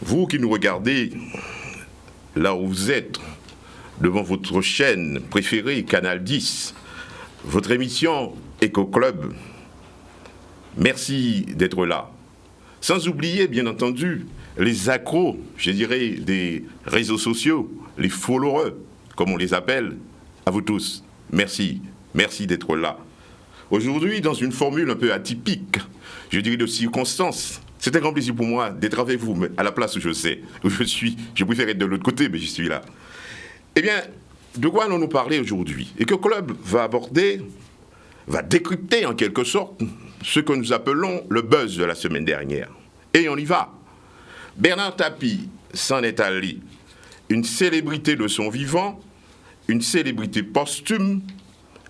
Vous qui nous regardez là où vous êtes, devant votre chaîne préférée, Canal 10, votre émission Eco Club, merci d'être là. Sans oublier, bien entendu, les accros, je dirais, des réseaux sociaux, les followers, comme on les appelle, à vous tous. Merci, merci d'être là. Aujourd'hui, dans une formule un peu atypique, je dirais de circonstance, c'est un grand plaisir pour moi d'être avec vous, mais à la place où je sais, où je suis. Je préfère être de l'autre côté, mais j'y suis là. Eh bien, de quoi allons-nous parler aujourd'hui? Et que Club va décrypter en quelque sorte ce que nous appelons le buzz de la semaine dernière. Et on y va. Bernard Tapie s'en est allé. Une célébrité de son vivant, une célébrité posthume,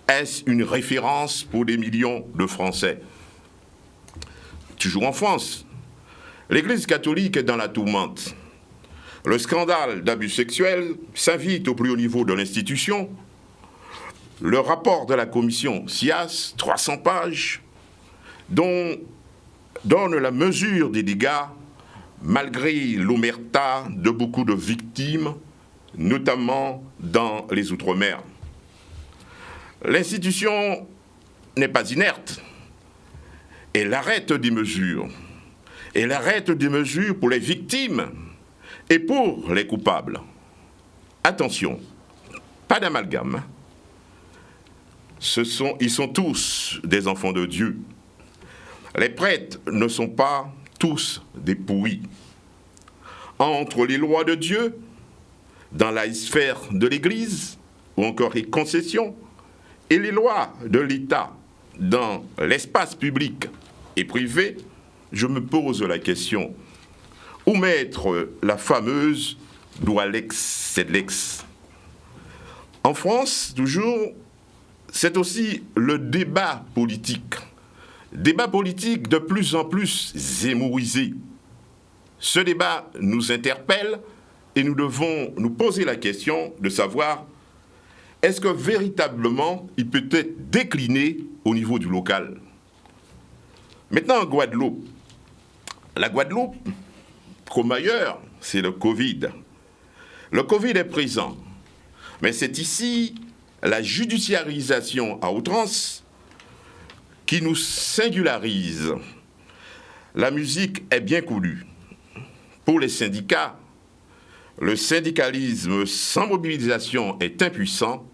est-ce une référence pour des millions de Français? Toujours en France, l'Église catholique est dans la tourmente. Le scandale d'abus sexuels s'invite au plus haut niveau de l'institution. Le rapport de la commission SIAS, 300 pages, dont donne la mesure des dégâts malgré l'omerta de beaucoup de victimes, notamment dans les Outre-mer. L'institution n'est pas inerte. Elle arrête des mesures. Elle arrête des mesures pour les victimes et pour les coupables. Attention, pas d'amalgame. Ils sont tous des enfants de Dieu. Les prêtres ne sont pas tous des pourris. Entre les lois de Dieu, dans la sphère de l'Église, ou encore les concessions, et les lois de l'État, dans l'espace public et privé, je me pose la question, où mettre la fameuse loi Lex, c'est Lex? En France, toujours, c'est aussi le débat politique. Débat politique de plus en plus zémorisé. Ce débat nous interpelle et nous devons nous poser la question de savoir est-ce que véritablement il peut être décliné au niveau du local? Maintenant, en Guadeloupe, la Guadeloupe, comme ailleurs, c'est le Covid. Le Covid est présent, mais c'est ici la judiciarisation à outrance qui nous singularise. La musique est bien connue. Pour les syndicats, le syndicalisme sans mobilisation est impuissant.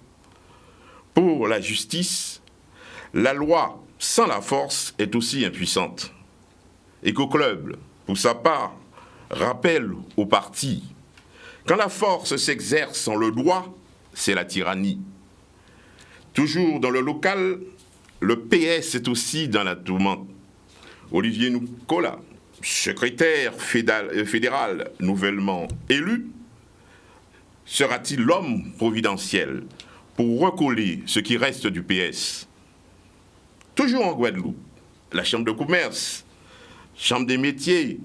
Pour la justice, la loi sans la force est aussi impuissante. Eco Club, pour sa part, rappelle aux partis, quand la force s'exerce sans le droit, c'est la tyrannie. Toujours dans le local, le PS est aussi dans la tourmente. Olivier Nicolas, secrétaire fédéral nouvellement élu, sera-t-il l'homme providentiel pour recoller ce qui reste du PS? Toujours en Guadeloupe, la Chambre de commerce, Chambre des métiers,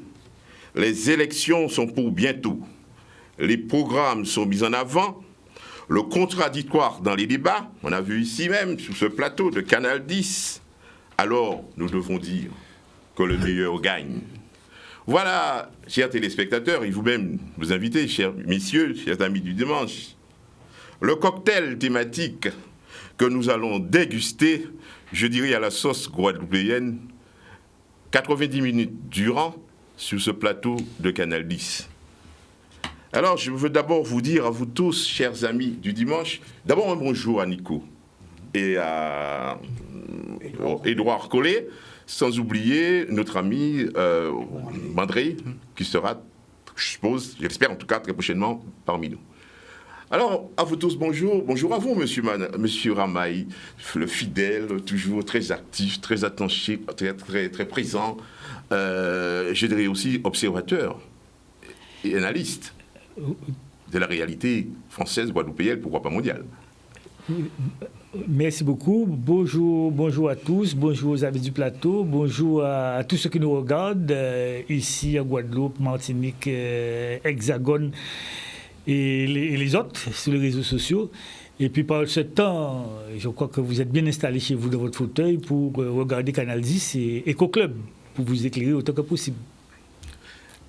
les élections sont pour bientôt. Les programmes sont mis en avant. Le contradictoire dans les débats, on a vu ici même, sur ce plateau de Canal 10. Alors, nous devons dire que le meilleur gagne. Voilà, chers téléspectateurs, et vous-même, vous invitez, chers messieurs, chers amis du dimanche, le cocktail thématique que nous allons déguster, je dirais à la sauce guadeloupéenne, 90 minutes durant, sur ce plateau de Canal 10. Alors, je veux d'abord vous dire à vous tous, chers amis du dimanche, d'abord un bonjour à Nico et à Édouard Collet, sans oublier notre ami Mandré, qui sera, je suppose, j'espère en tout cas très prochainement parmi nous. Alors, à vous tous, bonjour. Bonjour à vous, monsieur Ramaï, le fidèle, toujours très actif, très attentif, très présent, je dirais aussi observateur et analyste de la réalité française, guadeloupéenne, pourquoi pas mondiale. Merci beaucoup. Bonjour à tous, bonjour aux amis du plateau, bonjour à tous ceux qui nous regardent ici à Guadeloupe, Martinique, Hexagone et les autres sur les réseaux sociaux. Et puis par ce temps, je crois que vous êtes bien installés chez vous dans votre fauteuil pour regarder Canal 10 et Eco-Club, pour vous éclairer autant que possible.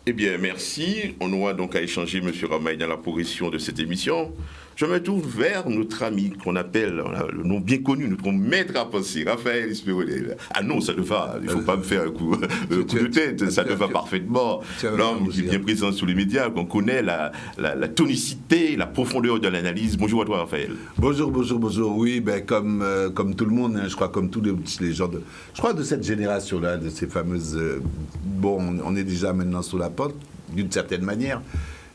Eh bien, merci. On aura donc à échanger, M. Ramaille, dans la progression de cette émission. Je me tourne vers notre ami qu'on appelle, le nom bien connu, notre maître à penser, Raphaël Espéronel. Ah non, ça ne va, il ne faut pas me faire un coup de tête, ça te va parfaitement. L'homme qui est bien présent sur les médias, qu'on connaît la tonicité, la profondeur de l'analyse. Bonjour à toi, Raphaël. Bonjour. Oui, comme tout le monde, hein, je crois, comme tous les gens de cette génération-là, de ces fameuses... on est déjà maintenant sous la porte, d'une certaine manière.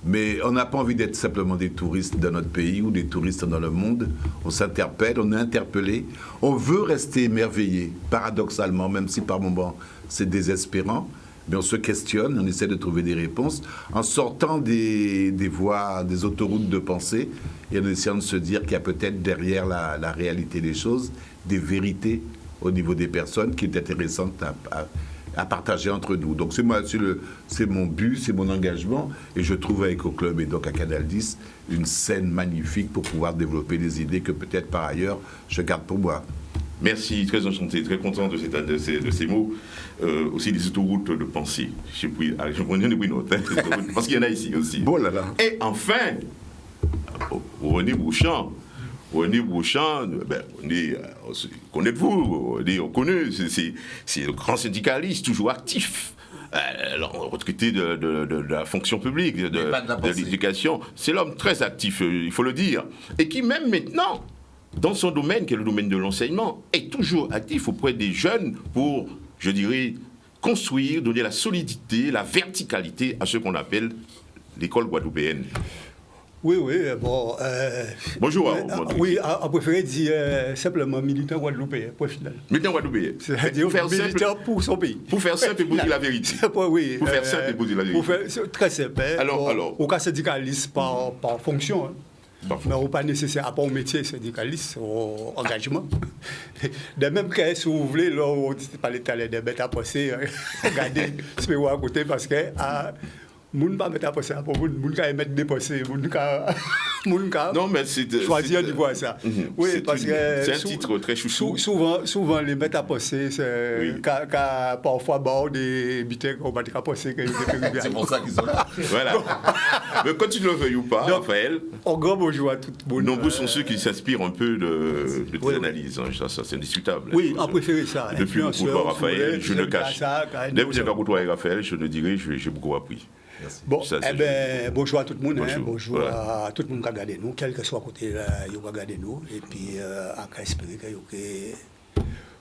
Mais on n'a pas envie d'être simplement des touristes dans notre pays ou des touristes dans le monde. On s'interpelle, on est interpellé. On veut rester émerveillé, paradoxalement, même si par moments c'est désespérant. Mais on se questionne, on essaie de trouver des réponses en sortant des voies, des autoroutes de pensée et en essayant de se dire qu'il y a peut-être derrière la réalité des choses des vérités au niveau des personnes qui est intéressante à partager entre nous. Donc c'est mon but, c'est mon engagement, et je trouve à Eco-Club et donc à Canal 10 une scène magnifique pour pouvoir développer des idées que peut-être par ailleurs je garde pour moi. Merci, très enchanté, très content de ces mots. Aussi des autoroutes de pensée. Je prenais une note, parce qu'il y en a ici aussi. Bon là là. Et enfin, René Bouchant, connaissez-vous, on connaît, c'est le grand syndicaliste, toujours actif. Retraité de la fonction publique, de l'éducation. C'est l'homme très actif, il faut le dire. Et qui même maintenant, dans son domaine, qui est le domaine de l'enseignement, est toujours actif auprès des jeunes pour, je dirais, construire, donner la solidité, la verticalité à ce qu'on appelle l'école guadeloupéenne. Oui, bon... Bonjour. Oui, on préférait dire simplement militant guadeloupéen, point final. Militant guadeloupéen. C'est-à-dire militant pour son pays. Pour faire simple et pour dire la vérité. Oui. Pour faire simple et pour dire la vérité. C'est très simple. Alors. Au cas syndicaliste par fonction. Mais au pas nécessaire, à part au métier syndicaliste, au engagement. De même que si vous voulez, là, on dit pas les talents des bêtes à passer, regardez ce que vous à côté parce que... Moun pas mettre à passer pour moun ka mettre dépasser moun ka non mais c'est choisir de voir ça. Oui, parce que c'est un titre très chouchou. Souvent les mettre à passer c'est parfois bord des bitèques on va pas passer que c'est pour ça qu'ils sont là. Voilà. Mais quand tu le veuilles ou pas, Raphaël, un grand bonjour à tout le monde. Nombreux sont ceux qui s'inspirent un peu de tes analyses, ça c'est indiscutable. Oui, on préfère ça. Depuis le coup de Raphaël, je ne cache. Depuis le coup de Raphaël, je ne dirai, j'ai beaucoup appris. Bon, bonjour à tout le monde, bonjour voilà. à tout le monde qui a regardé nous, quel que soit côté là, il a regardé nous, et puis à espérer que vous êtes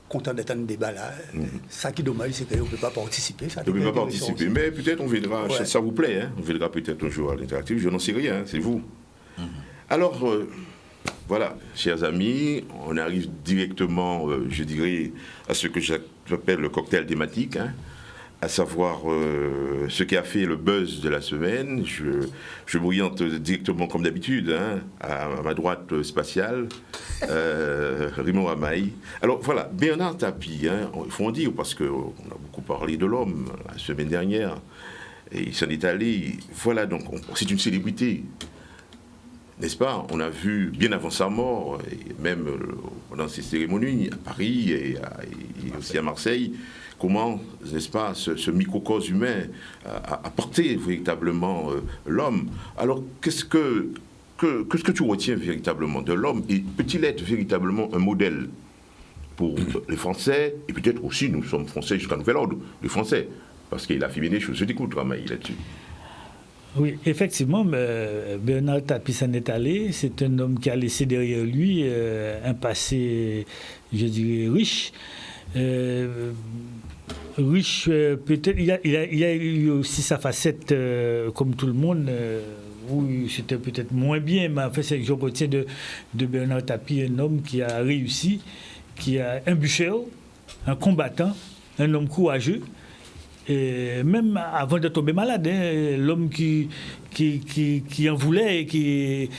content d'être dans le débat là. Ça qui est dommage, c'est que vous ne pouvez pas participer. Vous ne pouvez pas participer, mais peut-être on verra, ça vous plaît, on verra peut-être un jour à l'interactif, je n'en sais rien, c'est vous. Alors, voilà, chers amis, on arrive directement, je dirais, à ce que j'appelle le cocktail thématique, à savoir ce qui a fait le buzz de la semaine. Je m'oriente directement comme d'habitude, à ma droite spatiale, Raymond Ramaille. Alors voilà, Bernard Tapie, il faut en dire, parce qu'on a beaucoup parlé de l'homme la semaine dernière, et il s'en est allé. Voilà, donc c'est une célébrité, n'est-ce pas? On a vu bien avant sa mort, et même dans ses cérémonies à Paris et aussi à Marseille, comment, n'est-ce pas, ce microcosme humain a porté véritablement l'homme. Alors, qu'est-ce que tu retiens véritablement de l'homme? Et peut-il être véritablement un modèle pour les Français? Et peut-être aussi, nous sommes Français jusqu'à nouvel ordre, les Français, parce qu'il a fait bien des choses. Je t'écoute, Ramaille, là-dessus. Oui, effectivement, Bernard Tapie s'en est allé. C'est un homme qui a laissé derrière lui un passé, je dirais, riche. Riche, peut-être, il a eu aussi sa facette, comme tout le monde, où c'était peut-être moins bien, mais en fait, c'est que je retiens de Bernard Tapie un homme qui a réussi, qui a un bûcheur, un combattant, un homme courageux, Et même avant de tomber malade, hein, l'homme qui en voulait et qui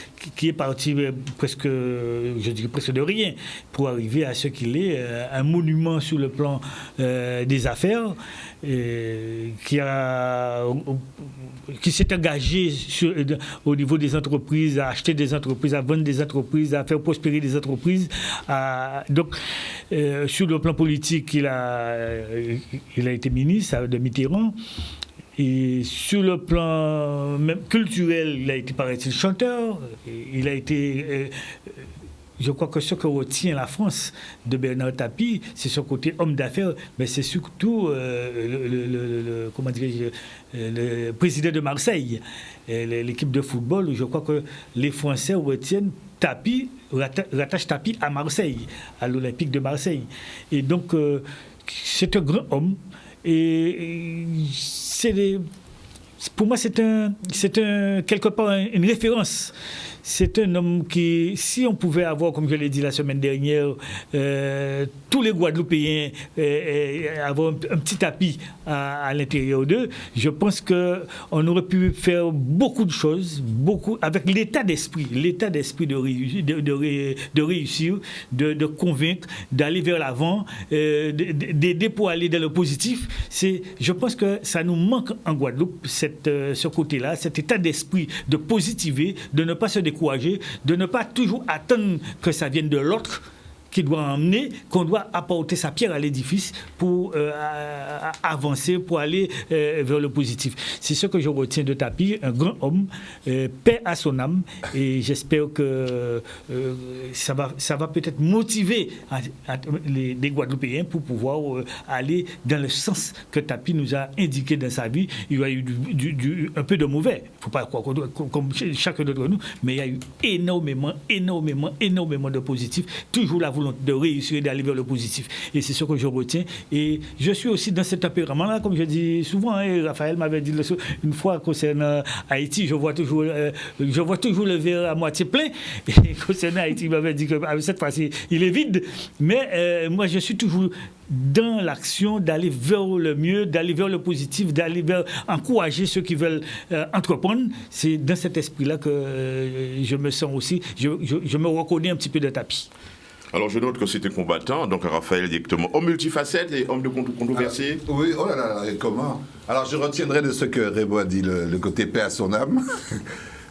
est parti presque, je dirais presque de rien pour arriver à ce qu'il est, un monument sur le plan des affaires, qui s'est engagé au niveau des entreprises, à acheter des entreprises, à vendre des entreprises, à faire prospérer des entreprises. Donc, sur le plan politique, il a été ministre de Mitterrand. Et sur le plan même culturel, il a été, paraît-il, chanteur. Il a été... je crois que ce que retient la France de Bernard Tapie, c'est son côté homme d'affaires, mais c'est surtout le président de Marseille, l'équipe de football. Je crois que les Français retiennent Tapie, rattachent Tapie à Marseille, à l'Olympique de Marseille. Et donc, c'est un grand homme. Et pour moi, c'est quelque part une référence. C'est un homme qui, si on pouvait avoir, comme je l'ai dit la semaine dernière, tous les Guadeloupéens avoir un petit tapis à l'intérieur d'eux, je pense qu'on aurait pu faire beaucoup de choses, avec l'état d'esprit de réussir, de convaincre, d'aller vers l'avant, d'aider pour aller dans le positif. Je pense que ça nous manque en Guadeloupe, ce côté-là, cet état d'esprit de positiver, de ne pas se décourager, de ne pas toujours attendre que ça vienne de l'autre, qui doit emmener, qu'on doit apporter sa pierre à l'édifice pour avancer, pour aller vers le positif. C'est ce que je retiens de Tapie, un grand homme, paix à son âme, et j'espère que ça va peut-être motiver les Guadeloupéens pour pouvoir aller dans le sens que Tapie nous a indiqué dans sa vie. Il y a eu un peu de mauvais, il ne faut pas croire comme chacun d'entre nous, mais il y a eu énormément de positifs, toujours la volonté de réussir et d'aller vers le positif. Et c'est ce que je retiens. Et je suis aussi dans cet tempérament-là, comme je dis souvent, hein, Raphaël m'avait dit une fois concernant Haïti, je vois toujours le verre à moitié plein. Et concernant Haïti, il m'avait dit que cette fois-ci, il est vide. Mais moi, je suis toujours dans l'action d'aller vers le mieux, d'aller vers le positif, d'aller vers encourager ceux qui veulent entreprendre. C'est dans cet esprit-là que je me sens aussi, je me reconnais un petit peu de Tapie. Alors je note que c'était combattant, donc Raphaël directement homme multifacette et homme de controversé. Oui, oh là là, comment? Alors je retiendrai de ce que Rébo a dit, le côté paix à son âme,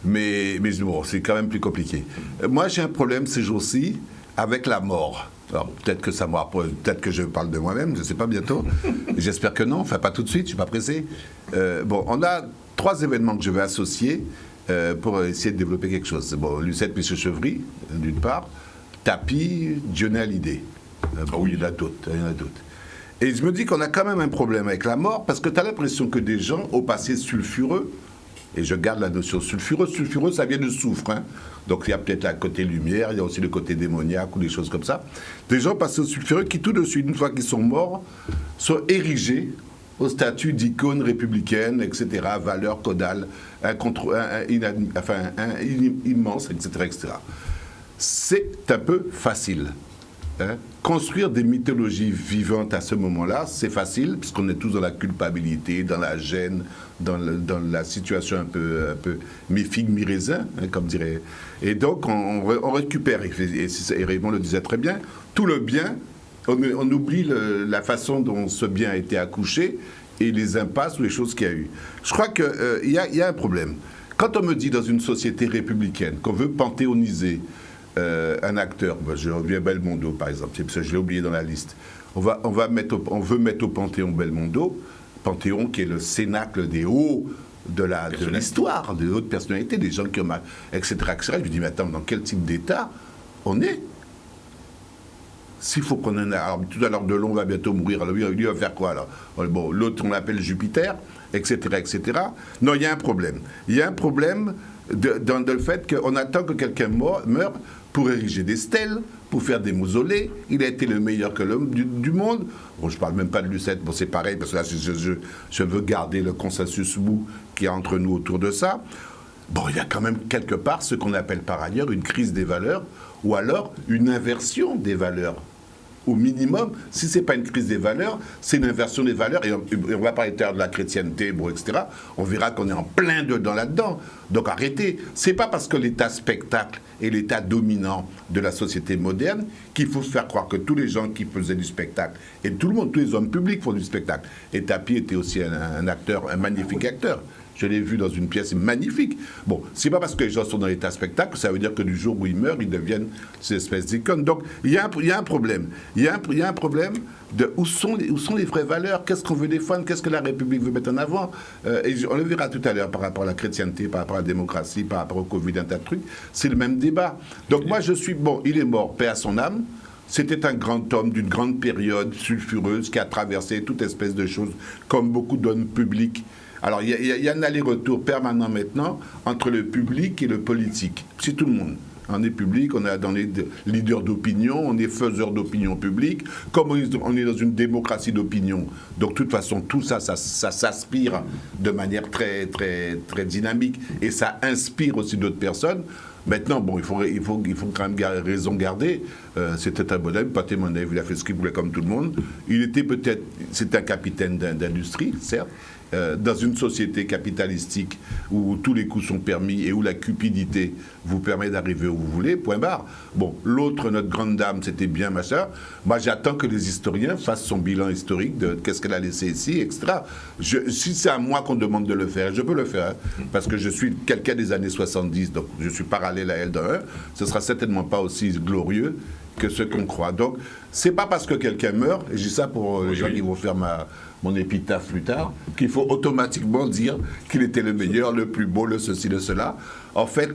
mais bon, c'est quand même plus compliqué. Moi j'ai un problème ces jours-ci avec la mort. Alors peut-être que peut-être que je parle de moi-même, je ne sais pas, bientôt. J'espère que non, enfin pas tout de suite, je ne suis pas pressé. Bon, on a 3 événements que je vais associer pour essayer de développer quelque chose. Bon, Lucette Michel-Chevry, d'une part, Tapie, Dionné Hallyday. Bon, il y en a d'autres. Et je me dis qu'on a quand même un problème avec la mort, parce que tu as l'impression que des gens, au passé sulfureux, et je garde la notion sulfureux, ça vient de soufre, hein. Donc il y a peut-être un côté lumière, il y a aussi le côté démoniaque ou des choses comme ça. Des gens passés au sulfureux qui tout de suite, une fois qu'ils sont morts, sont érigés au statut d'icône républicaine, etc., valeur caudale, immense, etc. C'est un peu facile. Hein. Construire des mythologies vivantes à ce moment-là, c'est facile, puisqu'on est tous dans la culpabilité, dans la gêne, dans la situation un peu mi-figue, mi-raisin, hein, comme dirait. Et donc, on récupère, et Raymond le disait très bien, tout le bien, on oublie la façon dont ce bien a été accouché et les impasses ou les choses qu'il y a eu. Je crois qu'il y a un problème. Quand on me dit dans une société républicaine qu'on veut panthéoniser un acteur, je reviens à Belmondo par exemple, parce que je l'ai oublié dans la liste. On veut mettre au Panthéon Belmondo, Panthéon qui est le cénacle des hauts de l'histoire, des hautes personnalités, des gens qui ont etc. Je me dis, mais attends, dans quel type d'état on est? S'il faut qu'on en a... Alors, tout à l'heure, Delon va bientôt mourir, alors lui va faire quoi alors? Bon, l'autre, on l'appelle Jupiter, etc., etc. Non, il y a un problème. Il y a un problème dans le fait qu'on attend que quelqu'un meure pour ériger des stèles, pour faire des mausolées. Il a été le meilleur que l'homme du monde. Bon, je ne parle même pas de Lucette, bon, c'est pareil, parce que là, je veux garder le consensus mou qu'il y a entre nous autour de ça. Bon, il y a quand même quelque part ce qu'on appelle par ailleurs une crise des valeurs, ou alors une inversion des valeurs. au minimum, si ce n'est pas une crise des valeurs, c'est une inversion des valeurs. Et on va parler de la chrétienté, bon, etc. On verra qu'on est en plein dedans là-dedans. Donc arrêtez. Ce n'est pas parce que l'état spectacle est l'état dominant de la société moderne qu'il faut se faire croire que tous les gens qui faisaient du spectacle, et tout le monde, tous les hommes publics font du spectacle. Et Tapi était aussi un acteur, un magnifique acteur. Je l'ai vu dans une pièce magnifique. Bon, c'est pas parce que les gens sont dans l'état spectacle, ça veut dire que du jour où ils meurent, ils deviennent ces espèces d'icônes. Donc, il y a un problème. Il y a un problème de où sont les vraies valeurs, qu'est-ce qu'on veut défendre, qu'est-ce que la République veut mettre en avant. Et on le verra tout à l'heure par rapport à la chrétienté, par rapport à la démocratie, par rapport au Covid, un tas de trucs. C'est le même débat. Donc, moi, bon, il est mort, paix à son âme. C'était un grand homme d'une grande période sulfureuse qui a traversé toute espèce de choses, comme beaucoup d'hommes publics. Alors, il y a un aller-retour permanent maintenant entre le public et le politique. C'est tout le monde. On est public, on est dans les leaders d'opinion, on est faiseurs d'opinion publique, comme on est dans une démocratie d'opinion. Donc, de toute façon, tout ça s'aspire de manière très, très, très dynamique et ça inspire aussi d'autres personnes. Maintenant, bon, il faut quand même raison garder. C'était un bonhomme, Pathé Monet, il a fait ce qu'il voulait comme tout le monde. C'est un capitaine d'industrie, certes, dans une société capitalistique où tous les coups sont permis et où la cupidité vous permet d'arriver où vous voulez, point barre. Bon, l'autre, notre grande dame, c'était bien, machin. Moi, j'attends que les historiens fassent son bilan historique de qu'est-ce qu'elle a laissé ici, etc. Si c'est à moi qu'on demande de le faire, je peux le faire, hein, parce que je suis quelqu'un des années 70, donc je suis parallèle à elle dans un. Ce sera certainement pas aussi glorieux que ce qu'on croit. Donc, c'est pas parce que quelqu'un meurt, et je dis ça pour les gens qui vont faire mon épitaphe plus tard, qu'il faut automatiquement dire qu'il était le meilleur, le plus beau, le ceci, le cela. En fait,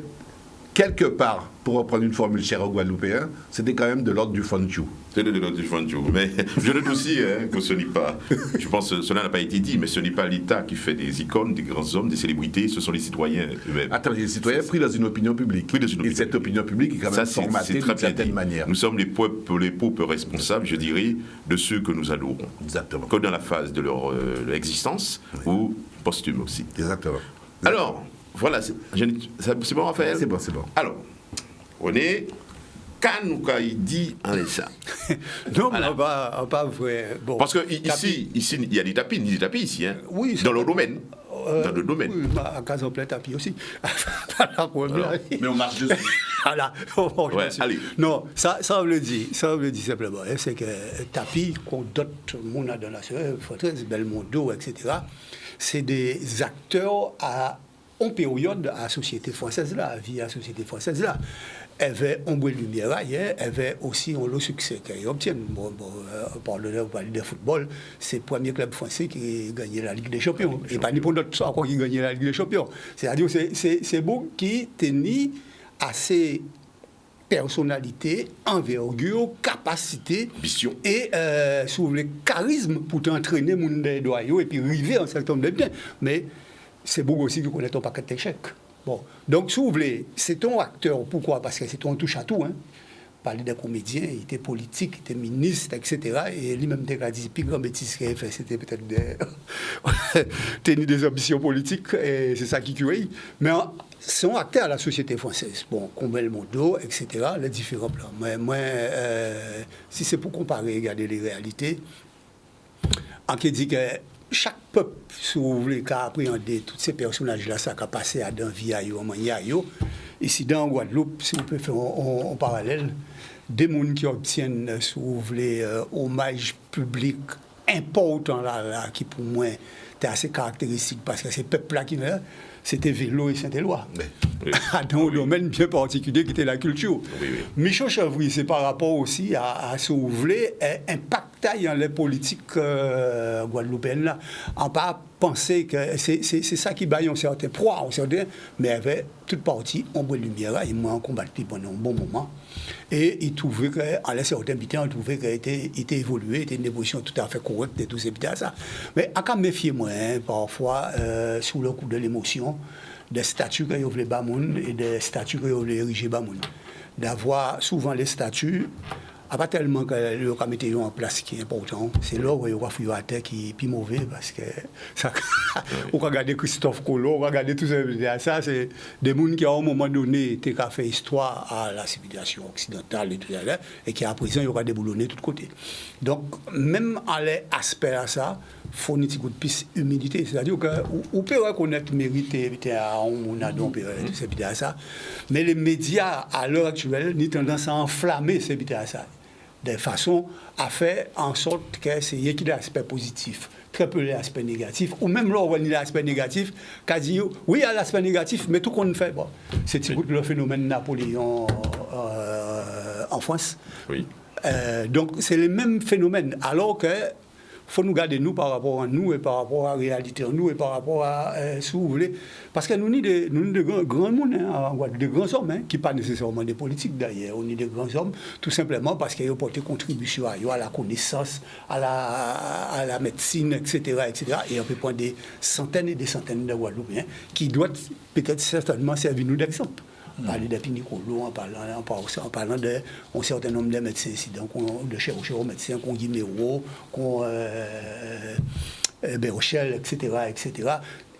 quelque part, pour reprendre une formule chère aux Guadeloupéens, c'était quand même de l'ordre du fonchou. C'était de l'ordre du fonchou. Mais je note aussi que ce n'est pas, je pense que cela n'a pas été dit, mais ce n'est pas l'État qui fait des icônes, des grands hommes, des célébrités, ce sont les citoyens eux-mêmes. Attends, les citoyens pris dans une opinion publique. Et cette opinion publique est quand même formatée d'une certaine manière. Nous sommes les peuples responsables, je dirais, de ceux que nous adorons. Exactement. Que dans la phase de leur existence, ou posthume aussi. Exactement. Alors, voilà, c'est bon, Raphaël? C'est bon, c'est bon. Alors, on est... Quand nous dit en ça. Non, voilà. on va vrai. Bon, parce que ici, il y a des tapis ici, hein, oui, dans le domaine. Dans le domaine. Oui, à Casan plein tapis aussi. Mais on marche dessus. Voilà. Ouais, allez. Non, ça veut dire simplement, hein, c'est que tapis qu'on dote mon adonation, Fortress, Belmondo, etc., c'est des acteurs en période à la société française là, vie à la société française là. Elle avait un bout de lumière hier, elle avait aussi un succès qu'elle obtient. On parle de football, c'est le premier club français qui a gagné la Ligue des Champions. Et pas ni pour d'autres encore qui a gagné la Ligue des Champions. C'est-à-dire que c'est bon qui tenait à ses personnalités, envergure, capacité, vision et sur le charisme pour t'entraîner mon doyau et puis arriver à un certain nombre de biens. Mais c'est bon aussi qui connaît ton paquet d'échecs. Bon, donc, si vous voulez, c'est un acteur. Pourquoi? Parce que c'est un touche à tout. Hein. Parler des comédiens, il était politique, il était ministre, etc. Et lui-même, il a dit, puis grand bêtise qu'il avait fait, c'était peut-être tenir des ambitions politiques, et c'est ça qui cueille. Mais c'est un acteur à la société française. Bon, comme Belmondo, etc., les différents plans. Mais moi, si c'est pour comparer, regarder les réalités, en qui dit que chaque peuple, si vous voulez, qui a appréhendé tous ces personnages-là, ça a passé à d'un vie à yo, ici dans Guadeloupe, si vous pouvez faire en parallèle, des gens qui obtiennent, si vous voulez, hommage public important là, qui pour moi est assez caractéristique parce que ces peuples-là qui veulent, c'était Vélo et Saint-Éloi. Oui. Dans un domaine bien particulier qui était la culture. Oui. Michel Chavry, c'est par rapport aussi à ce que vous voulez, impacter dans les politiques guadeloupéennes là. On pas penser que c'est ça qui baille un certain poids, mais avec toute partie, on boit de lumière, et moi, on combattait pendant un bon moment. Et il trouvait qu'à la certaine temps, il trouvait qu'il était évolué, était une évolution tout à fait correcte de tous ces petits ça. Mais à quand méfier moi, parfois, sous le coup de l'émotion, des statuts que vous voulez bamoun et des statuts que vous voulez ériger bamoun. D'avoir souvent les statuts pas tellement que le comité en place qui est important, c'est là où il y a fouillé à terre qui est plus mauvais parce que ça, on va regarder Christophe Colomb, on va regarder tout ça, c'est des gens qui à un moment donné ont fait histoire à la civilisation occidentale et tout ça, et qui à présent ils ont déboulonné de tous côtés. Donc même à l'aspect à ça, il faut une petite piste humilité, c'est-à-dire que on peut reconnaître mériter à on a donc tout ça, mais les médias à l'heure actuelle ont tendance à enflammer ces à ça de façon à faire en sorte que c'est qu'il y ait l'aspect positif, très peu l'aspect négatif, ou même là où on a l'aspect négatif, qu'à dire oui, il y a l'aspect négatif, mais tout qu'on fait, bon, c'est le phénomène Napoléon en France. Oui. Donc c'est le même phénomène, alors que faut nous garder nous par rapport à nous et par rapport à la réalité nous et par rapport à si vous voulez, parce que nous sommes des grands monde, des grands hommes, qui ne sont pas nécessairement des politiques d'ailleurs, on est des grands hommes tout simplement parce qu'ils ont porté contribution à la connaissance, à la médecine, etc., et on peut prendre des centaines et des centaines de Guadeloupéens qui doivent peut-être certainement servir nous d'exemple. Parler de Pinicolo, en parlant d'un certain nombre de médecins ici, donc de chirurgiens médecins, qu'on Guiméro, qu'on Bérochel, etc.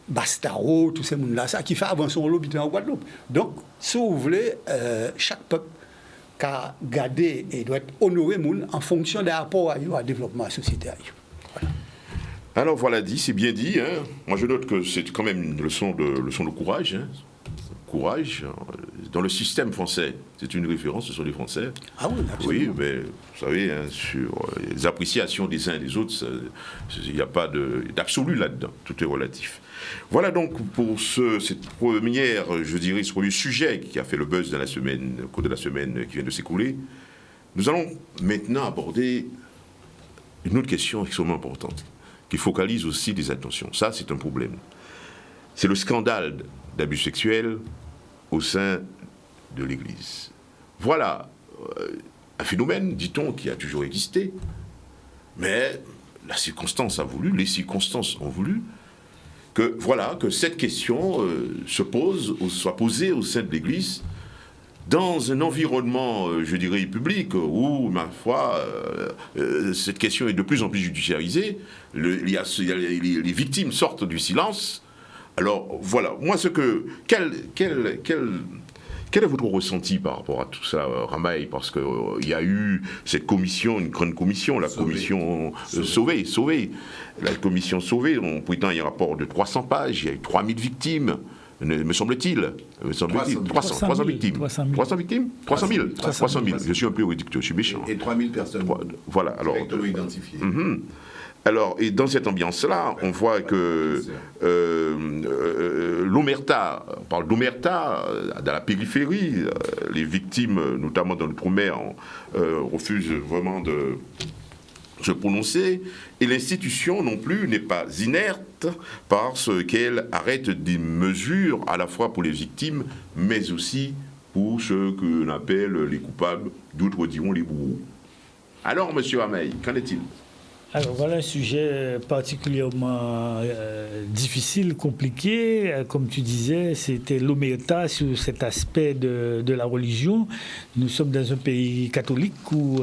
Bastaro, tous ces gens-là, ça qui fait avancer l'hôpital en Guadeloupe. Donc, si vous voulez, chaque peuple qui a gardé et doit être honoré en fonction des rapports à développement de la société. Voilà. Alors voilà dit, c'est bien dit. Hein. Moi je note que c'est quand même une leçon de courage. Hein. Courage. Dans le système français, c'est une référence, ce sont les Français. Ah oui, absolument. Oui, mais vous savez, hein, sur les appréciations des uns et des autres, il n'y a pas d'absolu là-dedans, tout est relatif. Voilà donc pour cette première, je dirais, ce premier sujet qui a fait le buzz dans la semaine, au cours de la semaine qui vient de s'écouler. Nous allons maintenant aborder une autre question extrêmement importante, qui focalise aussi les attentions. Ça, c'est un problème. C'est le scandale d'abus sexuels au sein de l'Église. Voilà un phénomène, dit-on, qui a toujours existé, mais la circonstance a voulu, les circonstances ont voulu que cette question se pose, ou soit posée au sein de l'Église, dans un environnement, je dirais, public, où, ma foi, cette question est de plus en plus judiciarisée, les victimes sortent du silence. Alors, voilà, moi, quel est votre ressenti par rapport à tout ça, Ramaï? Parce qu'il y a eu cette commission, une grande commission, la commission Sauvé. La commission Sauvé, on prétend il y a un rapport de 300 pages, il y a eu 3000 victimes, me semble-t-il. 300 victimes. 300 victimes 300 000. Je suis un peu réducteur, je suis méchant. Et 3000 personnes. Voilà, alors. Directement identifiées. Alors, et dans cette ambiance-là, on voit que l'omerta, on parle d'omerta, dans la périphérie, les victimes, notamment dans l'outre-mer, refusent vraiment de se prononcer, et l'institution non plus n'est pas inerte parce qu'elle arrête des mesures à la fois pour les victimes, mais aussi pour ceux que l'on appelle les coupables, d'autres diront les bourreaux. Alors, monsieur Ramaï, qu'en est-il ? Alors voilà un sujet particulièrement difficile, compliqué. Comme tu disais, c'était l'omerta sur cet aspect de la religion. Nous sommes dans un pays catholique où,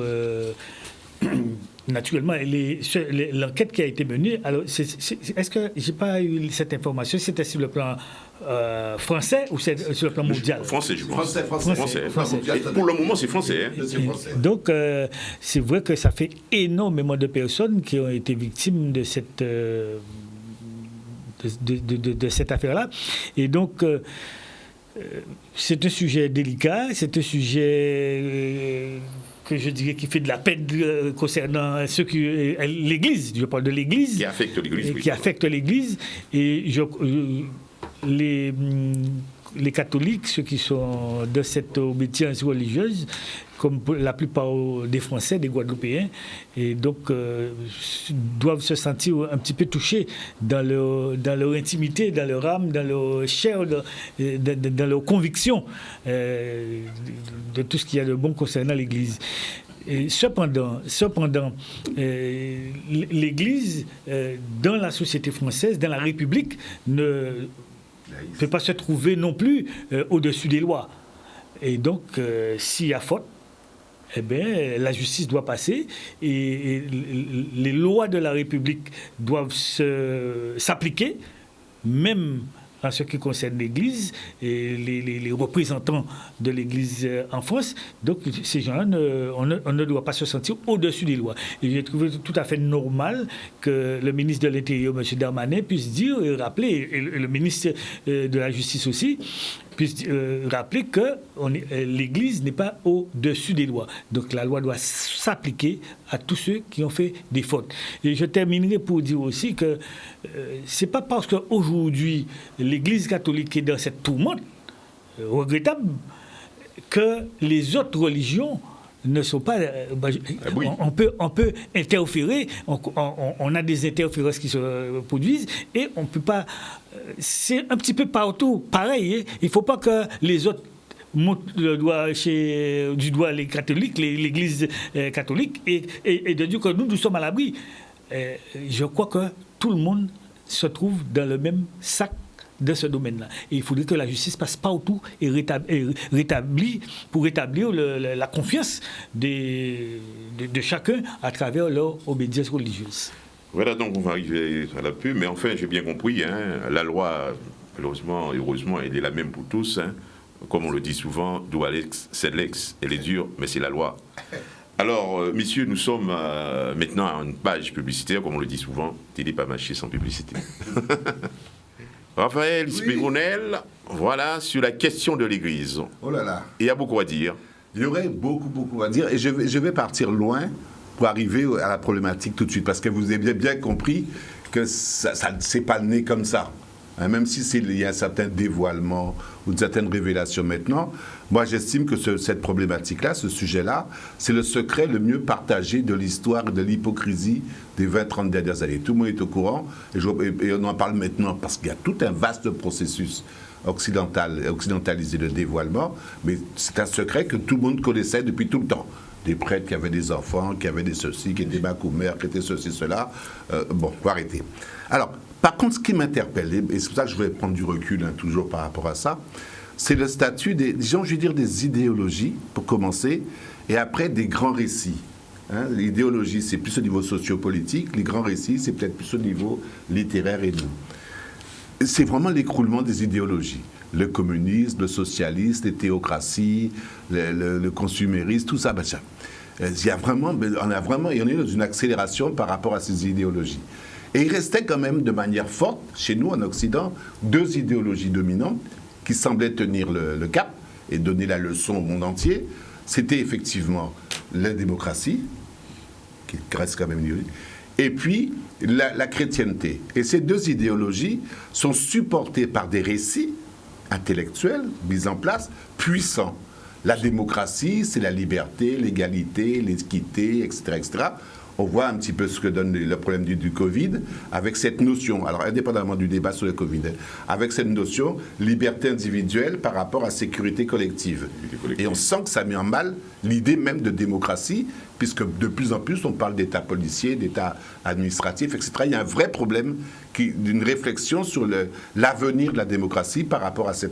naturellement, l'enquête qui a été menée, alors est-ce que je n'ai pas eu cette information, c'était sur le plan français ou c'est sur le plan mondial? Français, je pense. Français. Pour le moment, c'est français. Hein. Donc, c'est vrai que ça fait énormément de personnes qui ont été victimes de cette affaire-là. Et donc, c'est un sujet délicat, c'est un sujet que je dirais qui fait de la peine concernant l'Église. Je parle de l'Église. Qui affecte l'Église. Qui affecte l'Église. Et les catholiques, ceux qui sont de cette obédience religieuse, comme la plupart des Français, des Guadeloupéens, et donc doivent se sentir un petit peu touchés dans leur intimité, dans leur âme, dans leur chair, dans leur conviction de tout ce qu'il y a de bon concernant l'Église. Et cependant, l'Église, dans la société française, dans la République, ne peut pas se trouver non plus au-dessus des lois. Et donc, s'il y a faute, eh bien, la justice doit passer et les lois de la République doivent s'appliquer, même en ce qui concerne l'Église et les représentants de l'Église en France. Donc, ces gens-là, on ne doit pas se sentir au-dessus des lois. Et j'ai trouvé tout à fait normal que le ministre de l'Intérieur, M. Darmanin, puisse dire et rappeler, et le ministre de la Justice aussi, puisse rappeler que l'Église n'est pas au-dessus des lois. Donc la loi doit s'appliquer à tous ceux qui ont fait des fautes. Et je terminerai pour dire aussi que c'est pas parce qu'aujourd'hui l'Église catholique est dans cette tourmente regrettable que les autres religions ne sont pas... oui. on peut interférer, on a des interférences qui se produisent et on ne peut pas... c'est un petit peu partout pareil. Hein. Il ne faut pas que les autres montent du doigt les catholiques, l'Église catholique, et de dire que nous sommes à l'abri. Je crois que tout le monde se trouve dans le même sac de ce domaine-là. Et il faudrait que la justice passe partout et pour rétablir la confiance de chacun à travers leur obédience religieuse. Voilà, donc on va arriver à la pub, mais enfin, j'ai bien compris, hein, la loi, heureusement, elle est la même pour tous. Hein. Comme on le dit souvent, do Alex, c'est l'ex, elle est dure, mais c'est la loi. Alors, messieurs, nous sommes maintenant à une page publicitaire, comme on le dit souvent, télé pas marché sans publicité. Raphaël Spironel, voilà, sur la question de l'Église. Oh là là. Il y a beaucoup à dire. Il y aurait beaucoup à dire, et je vais partir loin pour arriver à la problématique tout de suite, parce que vous avez bien compris que ça c'est pas né comme ça. Hein, même il y a un certain dévoilement ou une certaine révélation maintenant, moi j'estime que cette problématique-là, ce sujet-là, c'est le secret le mieux partagé de l'histoire et de l'hypocrisie des 20-30 dernières années. Tout le monde est au courant, et on en parle maintenant parce qu'il y a tout un vaste processus occidentalisé de dévoilement, mais c'est un secret que tout le monde connaissait depuis tout le temps. Des prêtres qui avaient des enfants, qui avaient des ceci, qui étaient macoumères, qui étaient ceci, cela. Bon, faut arrêter. Alors, par contre, ce qui m'interpelle, et c'est pour ça que je vais prendre du recul toujours par rapport à ça, c'est le statut des idéologies, pour commencer, et après des grands récits. Hein, l'idéologie, c'est plus au niveau sociopolitique, les grands récits, c'est peut-être plus au niveau littéraire et tout. C'est vraiment l'écroulement des idéologies. Le communisme, le socialisme, les théocraties, le consumérisme, tout ça, on est dans une accélération par rapport à ces idéologies. Et il restait quand même de manière forte, chez nous en Occident, deux idéologies dominantes qui semblaient tenir le cap et donner la leçon au monde entier. C'était effectivement la démocratie, qui reste quand même une idéologie, et puis la chrétienté. Et ces deux idéologies sont supportées par des récits intellectuels mis en place, puissants. La démocratie, c'est la liberté, l'égalité, l'équité, etc., etc. On voit un petit peu ce que donne le problème du Covid, avec cette notion, alors indépendamment du débat sur le Covid, avec cette notion liberté individuelle par rapport à sécurité collective. Et on sent que ça met en mal l'idée même de démocratie, puisque de plus en plus on parle d'État policier, d'État administratif, etc. Il y a un vrai problème d'une réflexion sur l'avenir de la démocratie par rapport à ce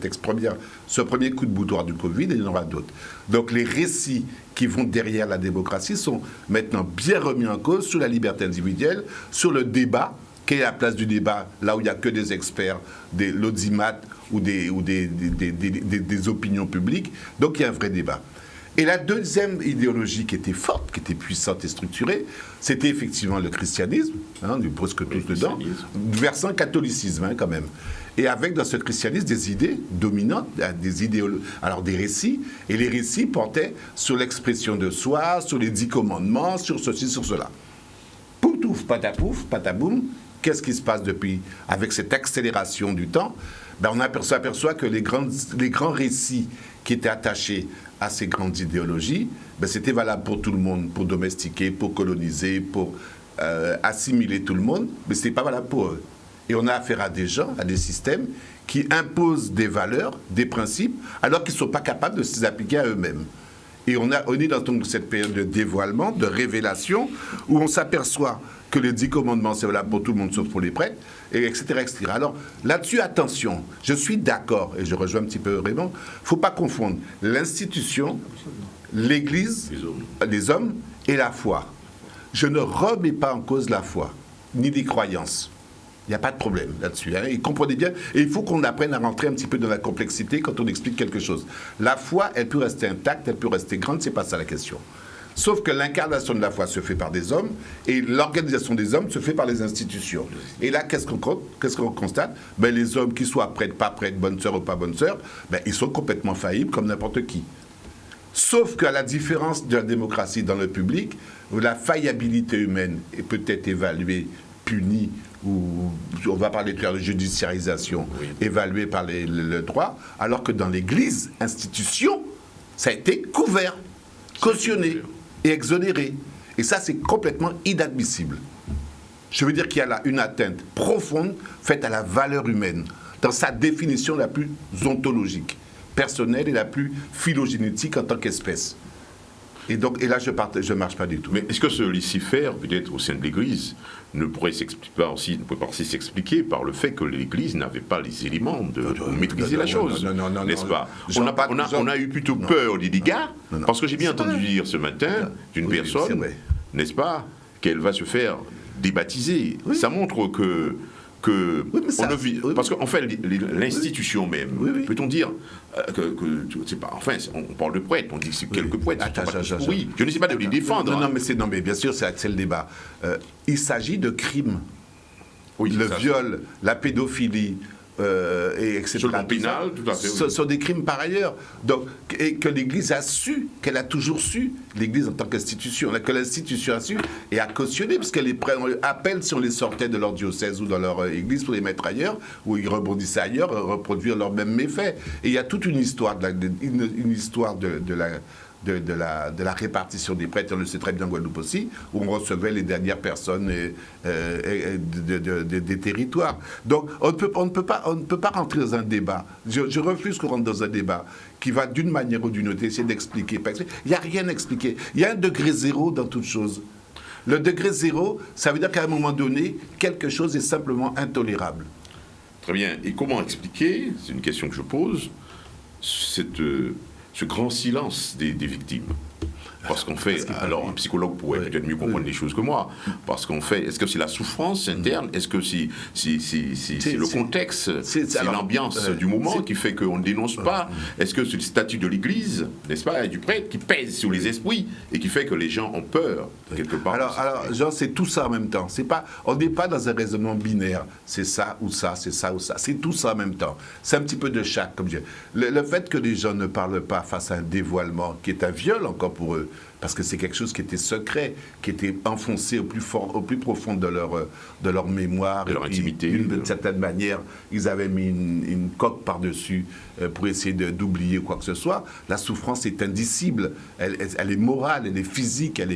premier coup de boutoir du Covid, et il y en aura d'autres. Donc les récits qui vont derrière la démocratie sont maintenant bien remis en cause sur la liberté individuelle, sur le débat. Quelle est la place du débat là où il n'y a que des experts, des l'audimat ou des opinions publiques? Donc il y a un vrai débat. Et la deuxième idéologie qui était forte, qui était puissante et structurée, c'était effectivement le christianisme, hein, on est presque tous dedans, versant catholicisme quand même. Et avec dans ce christianisme des idées dominantes, des récits, et les récits portaient sur l'expression de soi, sur les 10 commandements, sur ceci, sur cela. Poutouf, patapouf, pataboum, qu'est-ce qui se passe avec cette accélération du temps? On aperçoit que les grands récits qui étaient attachés à ces grandes idéologies, c'était valable pour tout le monde, pour domestiquer, pour coloniser, pour assimiler tout le monde, mais ce n'était pas valable pour eux. Et on a affaire à des gens, à des systèmes qui imposent des valeurs, des principes, alors qu'ils ne sont pas capables de s'y appliquer à eux-mêmes. Et on est dans cette période de dévoilement, de révélation, où on s'aperçoit que les 10 commandements, c'est valable pour tout le monde, sauf pour les prêtres, et etc., etc. Alors, là-dessus, attention, je suis d'accord, et je rejoins un petit peu Raymond, il ne faut pas confondre l'institution l'Église, les hommes et la foi. Je ne remets pas en cause la foi, ni les croyances. Il n'y a pas de problème là-dessus. Hein. Et comprenez bien, et il faut qu'on apprenne à rentrer un petit peu dans la complexité quand on explique quelque chose. La foi, elle peut rester intacte, elle peut rester grande, c'est pas ça la question. Sauf que l'incarnation de la foi se fait par des hommes et l'organisation des hommes se fait par les institutions. Et là, qu'est-ce qu'on constate? Les hommes, qu'ils soient prêtres, pas prêtres, bonnes sœurs ou pas bonnes sœurs, ils sont complètement faillibles comme n'importe qui. Sauf qu'à la différence de la démocratie dans le public, la faillibilité humaine est peut-être évaluée, punie, ou on va parler de judiciarisation, évaluée par le droit, alors que dans l'Église, institution, ça a été couvert, cautionné et exonéré. Et ça, c'est complètement inadmissible. Je veux dire qu'il y a là une atteinte profonde faite à la valeur humaine, dans sa définition la plus ontologique, personnelle et la plus phylogénétique en tant qu'espèce. Et là, je ne marche pas du tout. Mais est-ce que ce Lucifer, peut-être au sein de l'Église, ne pourrait pas aussi s'expliquer par le fait que l'Église n'avait pas les éléments de maîtriser la chose, n'est-ce pas? On a eu plutôt peur des dégâts, parce que j'ai bien entendu dire ce matin d'une personne, n'est-ce pas, qu'elle va se faire débaptiser. Oui. Ça montre que parce qu'en fait, l'institution même, peut-on dire que c'est pas, enfin, on parle de prêtres, on dit que c'est quelques prêtres. Oui, je ne sais pas de les défendre. Non, mais bien sûr, c'est le débat. Il s'agit de crimes. Le viol, la pédophilie, et etc. Sur le plan pénal, tout à fait. Ce sont des crimes par ailleurs. Donc, et que l'Église a su, qu'elle a toujours su, l'Église en tant qu'institution, que l'institution a su et a cautionné, parce qu'elle les appelle si on les sortait de leur diocèse ou dans leur Église pour les mettre ailleurs, ou ils rebondissaient ailleurs, reproduire leurs mêmes méfaits. Et il y a toute une histoire une histoire de la répartition des prêtres, on le sait très bien en Guadeloupe aussi, où on recevait les dernières personnes des territoires. Donc on ne peut pas rentrer dans un débat. Je refuse qu'on rentre dans un débat qui va d'une manière ou d'une autre essayer d'expliquer. Il n'y a rien à expliquer. Il y a un degré zéro dans toute chose. Le degré zéro, ça veut dire qu'à un moment donné, quelque chose est simplement intolérable. Très bien. Et comment expliquer, c'est une question que je pose, ce grand silence des victimes? Parce qu'on fait, alors un psychologue pourrait peut-être mieux comprendre les choses que moi, parce qu'on fait, est-ce que c'est la souffrance interne, est-ce que c'est le contexte, c'est l'ambiance du moment qui fait qu'on ne dénonce pas, est-ce que c'est le statut de l'Église, n'est-ce pas, et du prêtre qui pèse sur les esprits et qui fait que les gens ont peur, quelque part? Alors Jean, c'est tout ça en même temps. On n'est pas dans un raisonnement binaire, c'est ça ou ça, c'est ça ou ça, c'est tout ça en même temps. C'est un petit peu de chaque, comme je dis. Le fait que les gens ne parlent pas face à un dévoilement, qui est un viol encore pour eux, parce que c'est quelque chose qui était secret, qui était enfoncé au plus profond de leur mémoire. De leur intimité. D'une certaine manière, ils avaient mis une coque par-dessus pour essayer d'oublier quoi que ce soit. La souffrance est indicible. Elle est morale, elle est physique, elle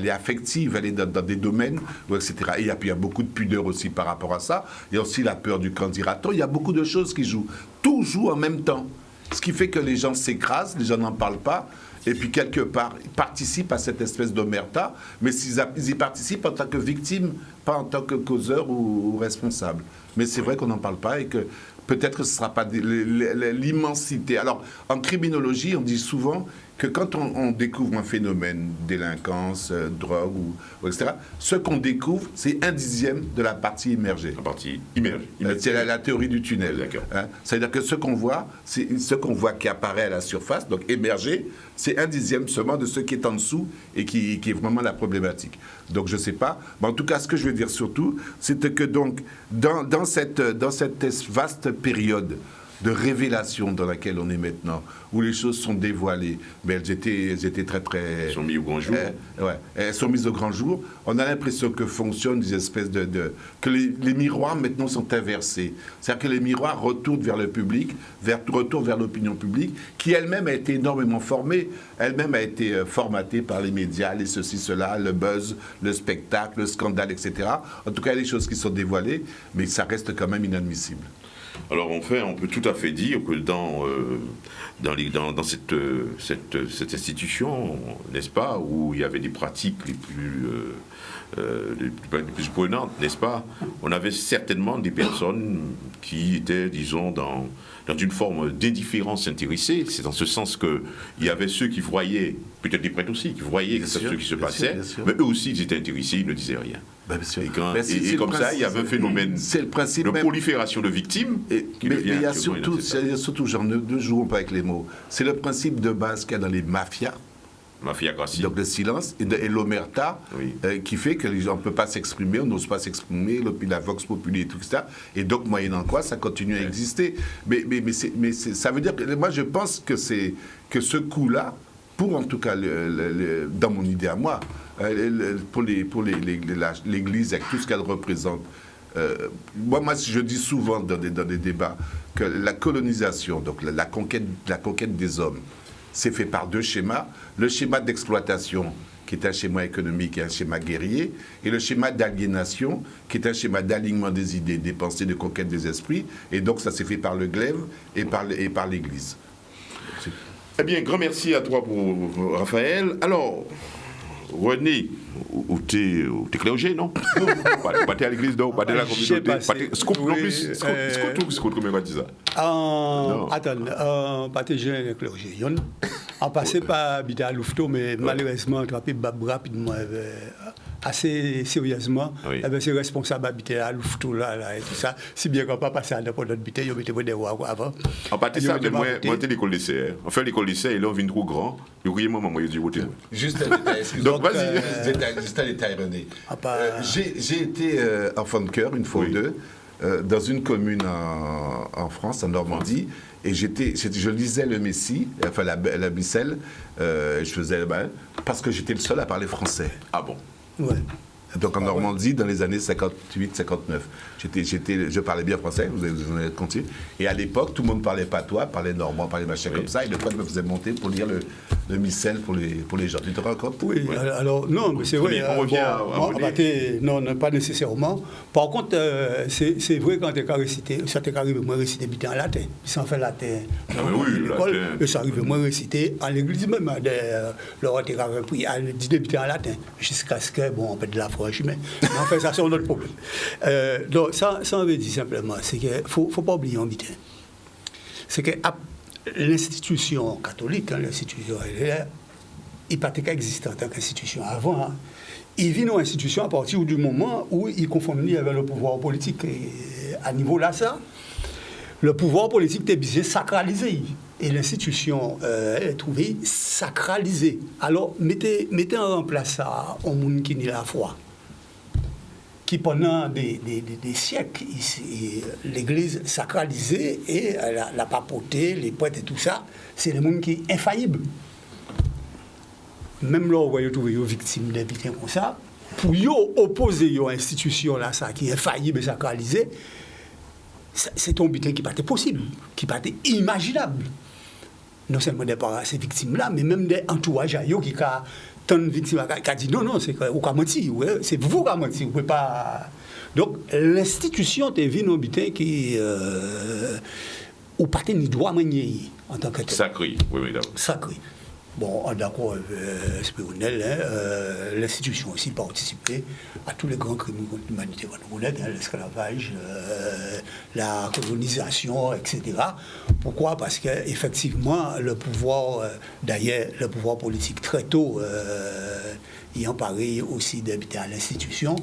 est affective, elle est dans des domaines, etc. Et il y a beaucoup de pudeur aussi par rapport à ça. Il y a aussi la peur du qu'en dira-t-on. Il y a beaucoup de choses qui jouent. Tout joue en même temps. Ce qui fait que les gens s'écrasent, les gens n'en parlent pas. Et puis, quelque part, ils participent à cette espèce d'omerta, mais ils y participent en tant que victimes, pas en tant que causeurs ou responsables. Mais c'est vrai qu'on n'en parle pas et que peut-être ce ne sera pas l'immensité. Alors, en criminologie, on dit souvent que quand on découvre un phénomène, délinquance, drogue, etc., ce qu'on découvre, c'est 1/10 de la partie immergée. La partie immergée. C'est la théorie du tunnel. D'accord. Hein? C'est-à-dire que ce qu'on voit qui apparaît à la surface, donc émergé, c'est 1/10 seulement de ce qui est en dessous et qui est vraiment la problématique. Donc je ne sais pas. Mais en tout cas, ce que je veux dire surtout, c'est que donc, dans cette vaste période de révélation dans laquelle on est maintenant, où les choses sont dévoilées, mais elles étaient très très... Elles sont mises au grand jour. Elles sont mises au grand jour. On a l'impression que fonctionnent des espèces que les miroirs maintenant sont inversés. C'est-à-dire que les miroirs retournent vers le public, retournent vers l'opinion publique, qui elle-même a été énormément formée, elle-même a été formatée par les médias, les ceci, cela, le buzz, le spectacle, le scandale, etc. En tout cas, il y a des choses qui sont dévoilées, mais ça reste quand même inadmissible. Alors on peut tout à fait dire que dans cette institution, n'est-ce pas, où il y avait des pratiques les plus plus prenantes, n'est-ce pas? On avait certainement des personnes qui étaient, disons, dans une forme d'indifférence intéressée. C'est dans ce sens qu'il y avait ceux qui voyaient, peut-être des prêtres aussi, qui voyaient ce qui se passait, mais eux aussi, ils étaient intéressés, ils ne disaient rien. Et comme ça, il y avait un phénomène de prolifération de victimes. Mais il y a surtout, genre, ne jouons pas avec les mots. C'est le principe de base qu'il y a dans les mafias. Mafiacratie. Donc le silence et l'omerta, qui fait que les gens ne peuvent pas s'exprimer, on n'ose pas s'exprimer, la vox populi et tout ça. Et donc, moyennant quoi, ça continue à exister. Mais ça veut dire que moi, je pense que ce coup-là, pour en tout cas, dans mon idée à moi, pour l'Église avec tout ce qu'elle représente, moi, je dis souvent dans des débats que la colonisation, donc la conquête des hommes, c'est fait par deux schémas. Le schéma d'exploitation, qui est un schéma économique et un schéma guerrier, et le schéma d'aliénation, qui est un schéma d'alignement des idées, des pensées, de conquête des esprits. Et donc, ça s'est fait par le glaive et par l'Église. Eh bien, grand merci à toi pour Raphaël. Alors, René, ou t'es clergé, non? Pas t'es à l'église, non? Pas t'es à la communauté? Scoop, non plus? Scoop, comment on dit ça? Attends, pas t'es jeune clergé. On passait par habiter à Louveteau, mais malheureusement, attrapé rapidement, assez sérieusement. C'est responsable d'habiter à Louveteau, là, et tout ça. Si bien qu'on pas passé à n'importe quel habité, ils mettaient des rois avant. En partie ça, moi, j'étais à l'école lycée. On fait l'école lycée, et là, on vient trop grand. Il y a moi, il dit voter. Juste un détail, excuse-moi. Donc, vas-y. Juste un détail, René. J'ai été enfant de chœur, une fois ou deux, dans une commune en France, en Normandie, et je lisais le Messie, enfin la Missel, je faisais parce que j'étais le seul à parler français. Ah bon? Ouais. Donc en Normandie, dans les années 58-59, je parlais bien français, vous avez compris. Et à l'époque, tout le monde parlait patois, parlait normand, parlait machin comme ça, et le pote me faisait monter pour lire le missel pour les gens. Tu te rends compte? Oui, alors non, mais c'est vrai. On revient à non, pas nécessairement. Par contre, c'est vrai quand tu as récité, ça t'est arrivé moi réciter bien en latin, sans faire latin. Oui, et ça arrive moi réciter en l'église même, leur tu as appris à débuter en latin, jusqu'à ce que, bon, on peut de la mais en fait, ça, c'est un autre problème. Donc, ça on veut dire simplement, c'est qu'il ne faut pas oublier un bitin. C'est que l'institution catholique, l'institution, il n'a pas existé en tant qu'institution avant. Hein. Il vit nos institutions à partir du moment où il conforme avec le pouvoir politique. Et à niveau là, ça, le pouvoir politique est bien sacralisé. Et l'institution est trouvée sacralisée. Alors, mettez en place ça, un monde qui n'a la foi. Qui pendant des siècles, l'Église sacralisée et la papauté, les prêtres et tout ça, c'est le monde qui est infaillible. Même là, vous voyez trouver des victimes des bitins comme ça, pour opposer à l'institution là, ça, qui est infaillible et sacralisée, c'est un bitin qui n'est pas possible, qui n'est pas imaginable. Non seulement des parents, ces victimes-là, mais même des entourages qui ont tant de victimes qui ont dit non, c'est vous qui avez menti, c'est vous qui avez menti, vous ne pouvez pas. Donc, l'institution est venue au bitin qui ou pas ni droit manier en tant que tel. Sacré, oui, d'accord. Sacré. Bon, d'accord, Spirunel, l'institution aussi participé à tous les grands crimes contre l'humanité, l'esclavage, la colonisation, etc. Pourquoi? Parce qu'effectivement, le pouvoir, d'ailleurs, le pouvoir politique très tôt, ayant paré aussi d'habiter à l'institution,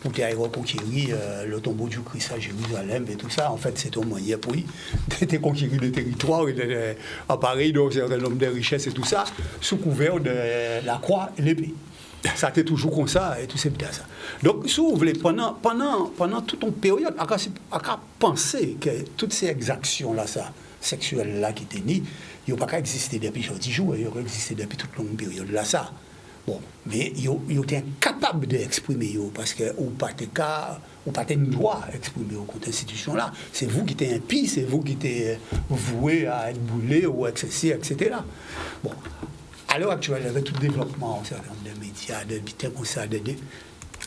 pour reconquérir le tombeau du Christ à Jérusalem et tout ça. En fait, c'est un moyen pour lui de conquérir des territoires et d'appareiller un certain nombre de richesses et tout ça, sous couvert de la croix et l'épée. Ça a été toujours comme ça et tout c'est bien ça. Donc, si vous voulez, pendant toute une période, on a pensé que toutes ces exactions-là, sexuelles-là qui étaient nées, ils n'ont pas qu'à exister depuis 10 jours, ils ont existé depuis toute longue période-là, ça. Bon, mais ils étaient incapables d'exprimer, parce que ou pas de droit d'exprimer contre l'institution là. C'est vous qui êtes impie, c'est vous qui êtes voué à être boulé ou excessif, etc. Bon, à l'heure actuelle, avec tout le développement, un certain nombre de médias, de bitins comme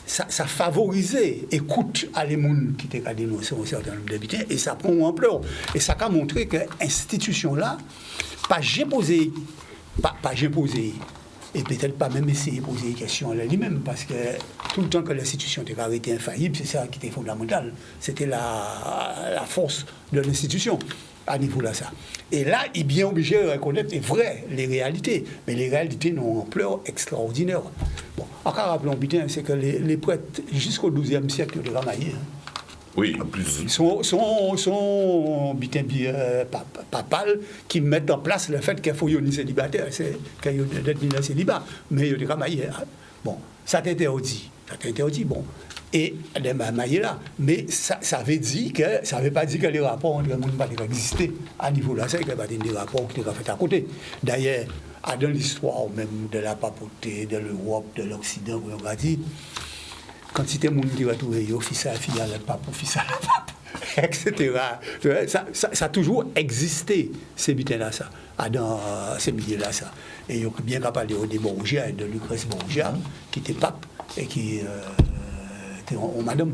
ça favorisait, écoute à les gens qui étaient à dénoncer un certain nombre de bitins, et ça prend une ampleur. Et ça a montré que l'institution là, pas j'ai posé. et peut-être pas même essayer de poser des questions à lui-même, parce que tout le temps que l'institution était arrêtée infaillible, c'est ça qui était fondamental. C'était la force de l'institution à niveau là ça. Et là, il est bien obligé de reconnaître les réalités, mais les réalités n'ont une ampleur extraordinaire. Bon, encore rappelons bien, c'est que les prêtres, jusqu'au XIIe siècle, ils étaient ramaillés. Oui, en plus. Ils sont papal qui mettent en place le fait qu'il faut y célibataire, c'est qu'il y a des célibat, mais il y a des ramaillés. Bon, ça t'interdit, bon. Et les maillés là, mais ça veut dire que ça veut pas dire que les rapports entre les gens ne pas exister à niveau là, c'est qu'il n'y a pas des rapports qui sont faits à côté. D'ailleurs, dans l'histoire même de la papauté, de l'Europe, de l'Occident, on va dire, quand c'était monde qui va trouver fils à fille à la pape, fils à la pape, etc. Ça a toujours existé, ces butins-là, ça, dans ces milieux-là, ça. Et il y a bien qu'à parler des Borgia, de Lucrèce Borgia, qui était pape et qui était en madame.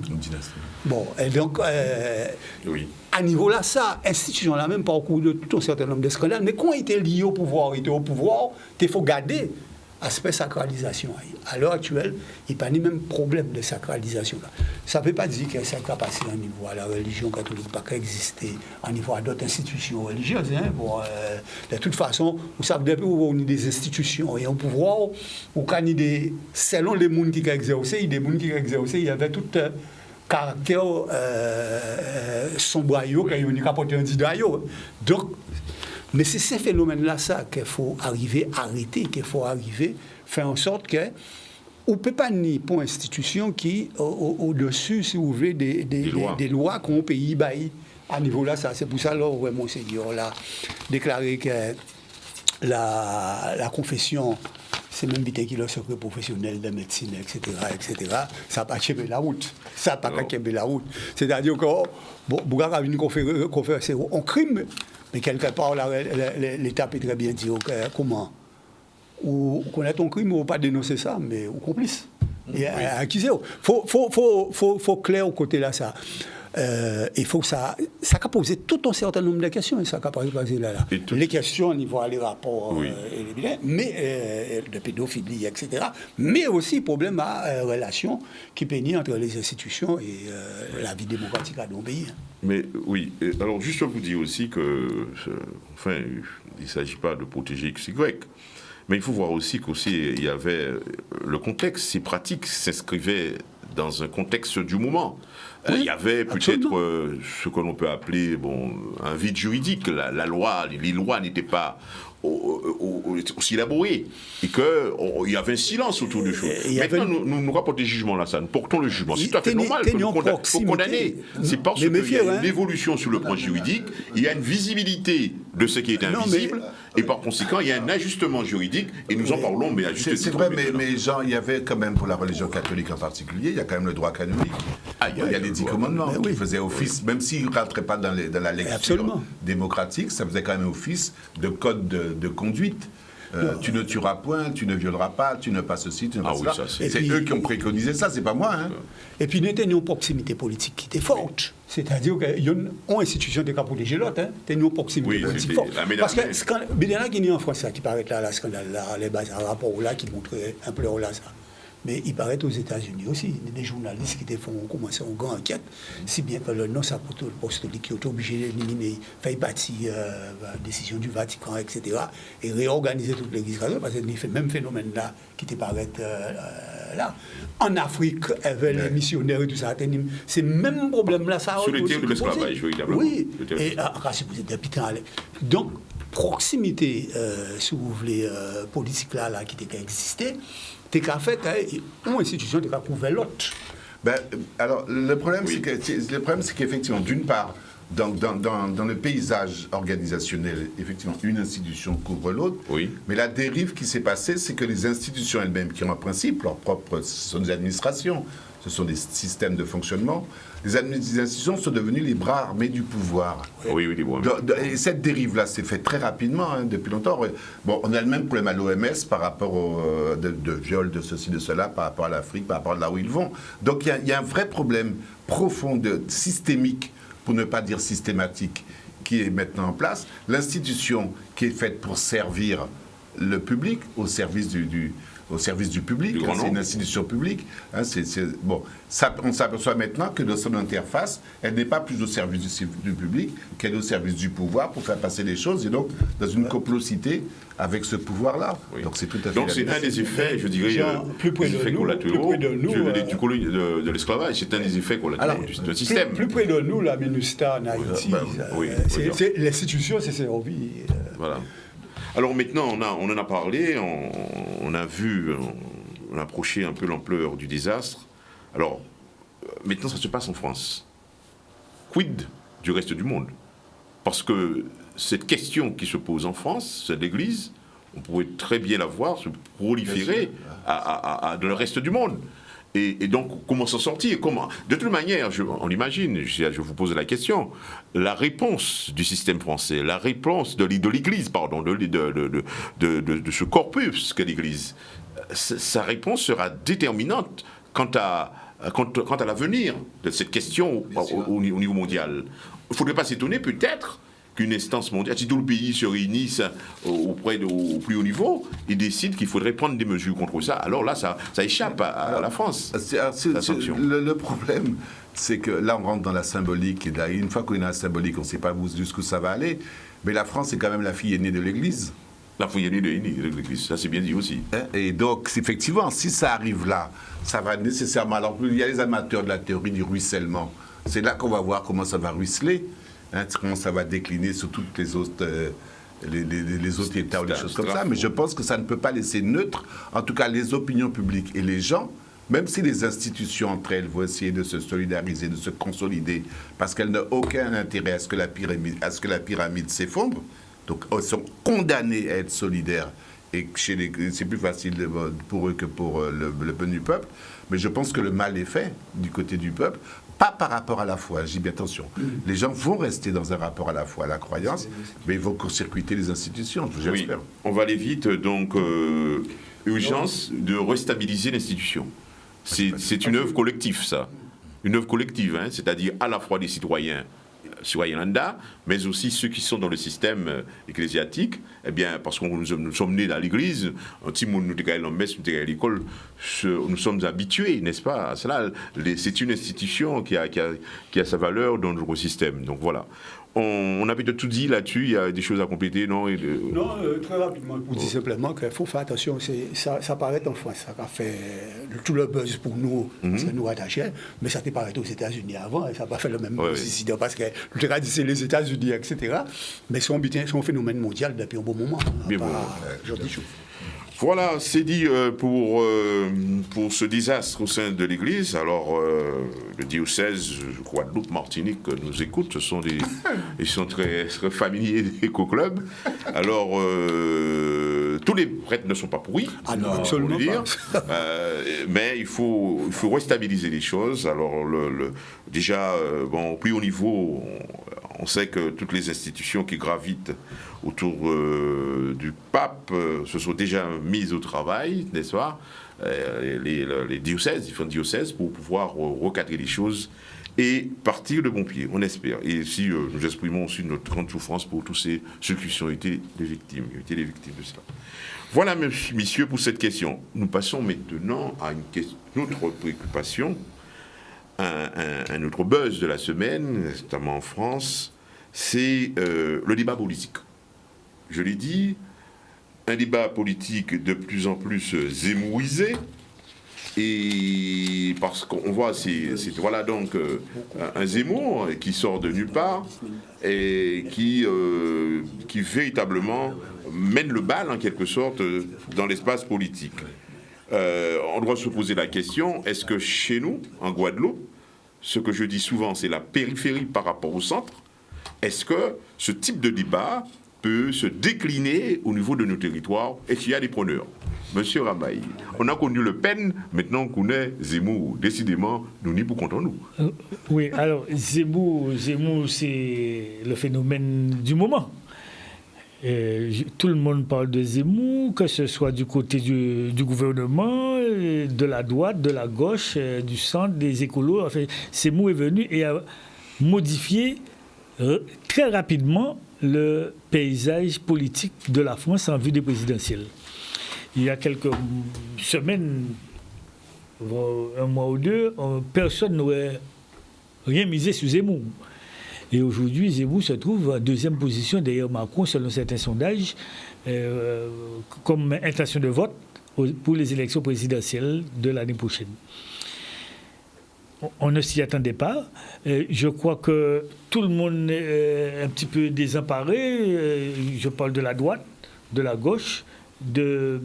Bon, et donc, oui. À niveau là, ça, institution là même parcours de tout un certain nombre de scandales, mais quand il était lié au pouvoir, il faut garder aspect sacralisation. À l'heure actuelle, il n'y a pas ni même problème de sacralisation. Là. Ça ne veut pas dire que ça a passé au niveau à la religion catholique, pas qu'exister, au niveau à d'autres institutions religieuses. Hein. Bon, de toute façon, vous savez, depuis où on a des institutions et un pouvoir, où selon les gens qui ont exercé, il y a des gens qui ont exercé, il y avait tout caractère sombraillot, qui ont capoté un didaillot. Donc, mais c'est ces phénomènes-là, ça, qu'il faut arriver à arrêter, qu'il faut arriver à faire en sorte que on ne peut pas nier pour institution qui, au-dessus, si vous voulez, des lois qu'on pays bail. À niveau là, ça, c'est pour ça, là, ouais, Monseigneur l'a déclaré que la confession, c'est même vite qu'il a secret professionnel de médecine, etc., ça n'a pas chébé la route. Ça n'a pas chébé la route. C'est-à-dire que, bon, Bougar a une conférence en crime, mais quelque part, l'État peut très bien dire comment ou connaître ton crime ou pas dénoncer ça, mais ou complice. Et accusé. Faut clair au côté là ça. Il faut que ça a posé tout un certain nombre de questions, et ça a posé là. Les questions au niveau des rapports, oui. Mais de pédophilie, etc. Mais aussi problème à relation qui pénit entre les institutions et la vie démocratique à nos pays. Mais oui, alors juste vous dire aussi que, enfin, il ne s'agit pas de protéger XY, mais il faut voir aussi qu'il y avait le contexte, ces pratiques s'inscrivaient dans un contexte du moment. Oui, il y avait peut-être ce que l'on peut appeler un vide juridique. Les lois n'étaient pas aussi élaborées et qu'il y avait un silence autour des choses. Maintenant, nous rapportons des jugements là, ça. Nous portons le jugement. C'est tout à fait normal que nous faut condamner. C'est parce qu'il y a une évolution sur le plan juridique, il y a une visibilité de ce qui est invisible. Et par conséquent, il y a un ajustement juridique, et nous en parlons, mais à juste titre. C'est vrai, mais Jean, il y avait quand même, pour la religion catholique en particulier, il y a quand même le droit canonique. Il y a les 10 commandements qui faisaient office, même s'ils ne rentraient pas dans la lecture démocratique, ça faisait quand même office de code de conduite. Tu ne tueras point, tu ne violeras pas, tu ne pas ceci, tu ne pas cela. C'est eux qui ont préconisé ça, c'est pas moi. Hein. Et puis nous avons une proximité politique qui était forte. C'est-à-dire qu'il y a une institution qui a protégé l'autre. Nous avons une proximité politique forte. Parce que il y en a qui en France qui paraît là, scandale là, les bases à rapport là, qui montraient un peu là ça. Mais il paraît aux États-Unis aussi, il y a des journalistes qui ont commencé une grande enquête, si bien que le non-apostolique qui est obligé d'éliminer, faire partie la décision du Vatican, etc., et réorganiser toute l'Église catholique, parce qu'il y a le même phénomène-là qui te paraît là. En Afrique, avec les missionnaires et tout ça, c'est le même problème-là. Sur le thème de l'esclavage, oui. Et si vous êtes habitant, donc, proximité, si vous voulez, politique là qui existait, c'est qu'en fait, une institution qui a couvert l'autre. Alors, le problème, c'est qu'effectivement, d'une part, dans le paysage organisationnel, effectivement, une institution couvre l'autre. Oui. Mais la dérive qui s'est passée, c'est que les institutions elles-mêmes, qui ont en principe leur propre... Ce sont des administrations, ce sont des systèmes de fonctionnement. Les institutions sont devenues les bras armés du pouvoir. Oui, et cette dérive-là s'est faite très rapidement, depuis longtemps. Bon, on a le même problème à l'OMS par rapport de viol, de ceci, de cela, par rapport à l'Afrique, par rapport à là où ils vont. Donc il y a un vrai problème profond, systémique, pour ne pas dire systématique, qui est maintenant en place. L'institution qui est faite pour servir le public au service au service du public. C'est une institution publique. Hein, bon, on s'aperçoit maintenant que dans son interface, elle n'est pas plus au service du public qu'elle est au service du pouvoir pour faire passer les choses, et donc dans une complocité avec ce pouvoir-là. Oui. Donc c'est tout à fait. Donc c'est un des effets, je dirais, plus près de nous, de l'esclavage. C'est un des effets collatéraux du système. Plus près de nous, la MINUSTAH en Haïti, l'institution, c'est Servie. Voilà. Alors maintenant, on en a parlé, on a vu, on a approché un peu l'ampleur du désastre. Alors, maintenant, ça se passe en France. Quid du reste du monde? Parce que cette question qui se pose en France, c'est l'Église, on pourrait très bien la voir se proliférer dans le reste du monde. Et donc, comment s'en sortir? Comment? De toute manière, on imagine, je vous pose la question, la réponse du système français, la réponse de l'Église, pardon, de ce corpus qu'est l'Église, sa réponse sera déterminante quant à l'avenir de cette question au niveau mondial. Il ne faudrait pas s'étonner, peut-être, qu'une instance mondiale, si tout le pays se réunisse au plus haut niveau et décide qu'il faudrait prendre des mesures contre ça, alors là, ça échappe à la France. Le problème, c'est que là, on rentre dans la symbolique. Et là, une fois qu'on est dans la symbolique, on ne sait pas jusqu'où ça va aller. Mais la France est quand même la fille aînée de l'Église. La fille aînée de l'Église, ça c'est bien dit aussi. Et donc, effectivement, si ça arrive là, ça va nécessairement... Alors, il y a les amateurs de la théorie du ruissellement. C'est là qu'on va voir comment ça va ruisseler. Comment ça va décliner sur toutes les autres, les autres États ou des choses comme ça. Mais je pense que ça ne peut pas laisser neutre, en tout cas les opinions publiques et les gens, même si les institutions entre elles vont essayer de se solidariser, de se consolider, parce qu'elles n'ont aucun intérêt à ce que la pyramide s'effondre. Donc elles sont condamnées à être solidaires. Et c'est plus facile pour eux que pour le peuple du peuple. Mais je pense que le mal est fait du côté du peuple. Pas par rapport à la foi, j'y dis bien attention. Les gens vont rester dans un rapport à la foi, à la croyance, mais ils vont court-circuiter les institutions, j'espère. Oui, on va aller vite, donc urgence de restabiliser l'institution. C'est une œuvre collective, ça. Une œuvre collective, hein, c'est-à-dire à la fois des citoyens lambda, mais aussi ceux qui sont dans le système ecclésiastique, eh bien, parce que nous sommes nés dans l'église, si nous sommes à la messe, nous sommes à l'école, nous sommes habitués, n'est-ce pas, à cela. C'est une institution qui a sa valeur dans notre système. Donc voilà. On a peut-être tout dit là-dessus, il y a des choses à compléter, non? Non, très rapidement, pour dire simplement qu'il faut faire attention, ça paraît en France, ça a fait tout le buzz pour nous, parce que nous rattachons, mais ça t'est paraît aux États-Unis avant, et ça n'a pas fait le même buzz ici, parce que c'est les États-Unis, etc. Mais c'est un phénomène mondial depuis un bon moment. Voilà, c'est dit pour ce désastre au sein de l'Église. Alors, le diocèse, Guadeloupe, Martinique, nous écoute. Ils sont très, très familiers des éco-clubs. Alors, tous les prêtres ne sont pas pourris, absolument dire. Mais il faut restabiliser les choses. Alors, déjà, au plus haut niveau, on sait que toutes les institutions qui gravitent autour du pape se sont déjà mises au travail, n'est-ce pas? Les diocèses, différents diocèses, pour pouvoir recadrer les choses et partir de bon pied, on espère. Et ici, nous exprimons aussi notre grande souffrance pour tous ceux qui ont été les victimes de cela. Voilà, messieurs, pour cette question. Nous passons maintenant à une autre préoccupation, un autre buzz de la semaine, notamment en France, c'est le débat politique. Je l'ai dit, un débat politique de plus en plus zémourisé, et parce qu'on voit, voilà donc un Zemmour qui sort de nulle part et qui véritablement mène le bal en quelque sorte dans l'espace politique. On doit se poser la question, est-ce que chez nous, en Guadeloupe, ce que je dis souvent, c'est la périphérie par rapport au centre, est-ce que ce type de débat peut se décliner au niveau de nos territoires et qu'il y a des preneurs? Monsieur Rambaye, on a connu Le Pen, maintenant on connaît Zemmour. Décidément, nous n'y pour contre nous. Oui, alors Zemmour, c'est le phénomène du moment. Tout le monde parle de Zemmour, que ce soit du côté du gouvernement, de la droite, de la gauche, du centre, des écolos. Enfin, Zemmour est venu et a modifié très rapidement le paysage politique de la France en vue des présidentielles. Il y a quelques semaines, un mois ou deux, personne n'aurait rien misé sur Zemmour. Et aujourd'hui, Zemmour se trouve en deuxième position derrière Macron, selon certains sondages, comme intention de vote pour les élections présidentielles de l'année prochaine. On ne s'y attendait pas. Je crois que tout le monde est un petit peu désemparé. Je parle de la droite, de la gauche, des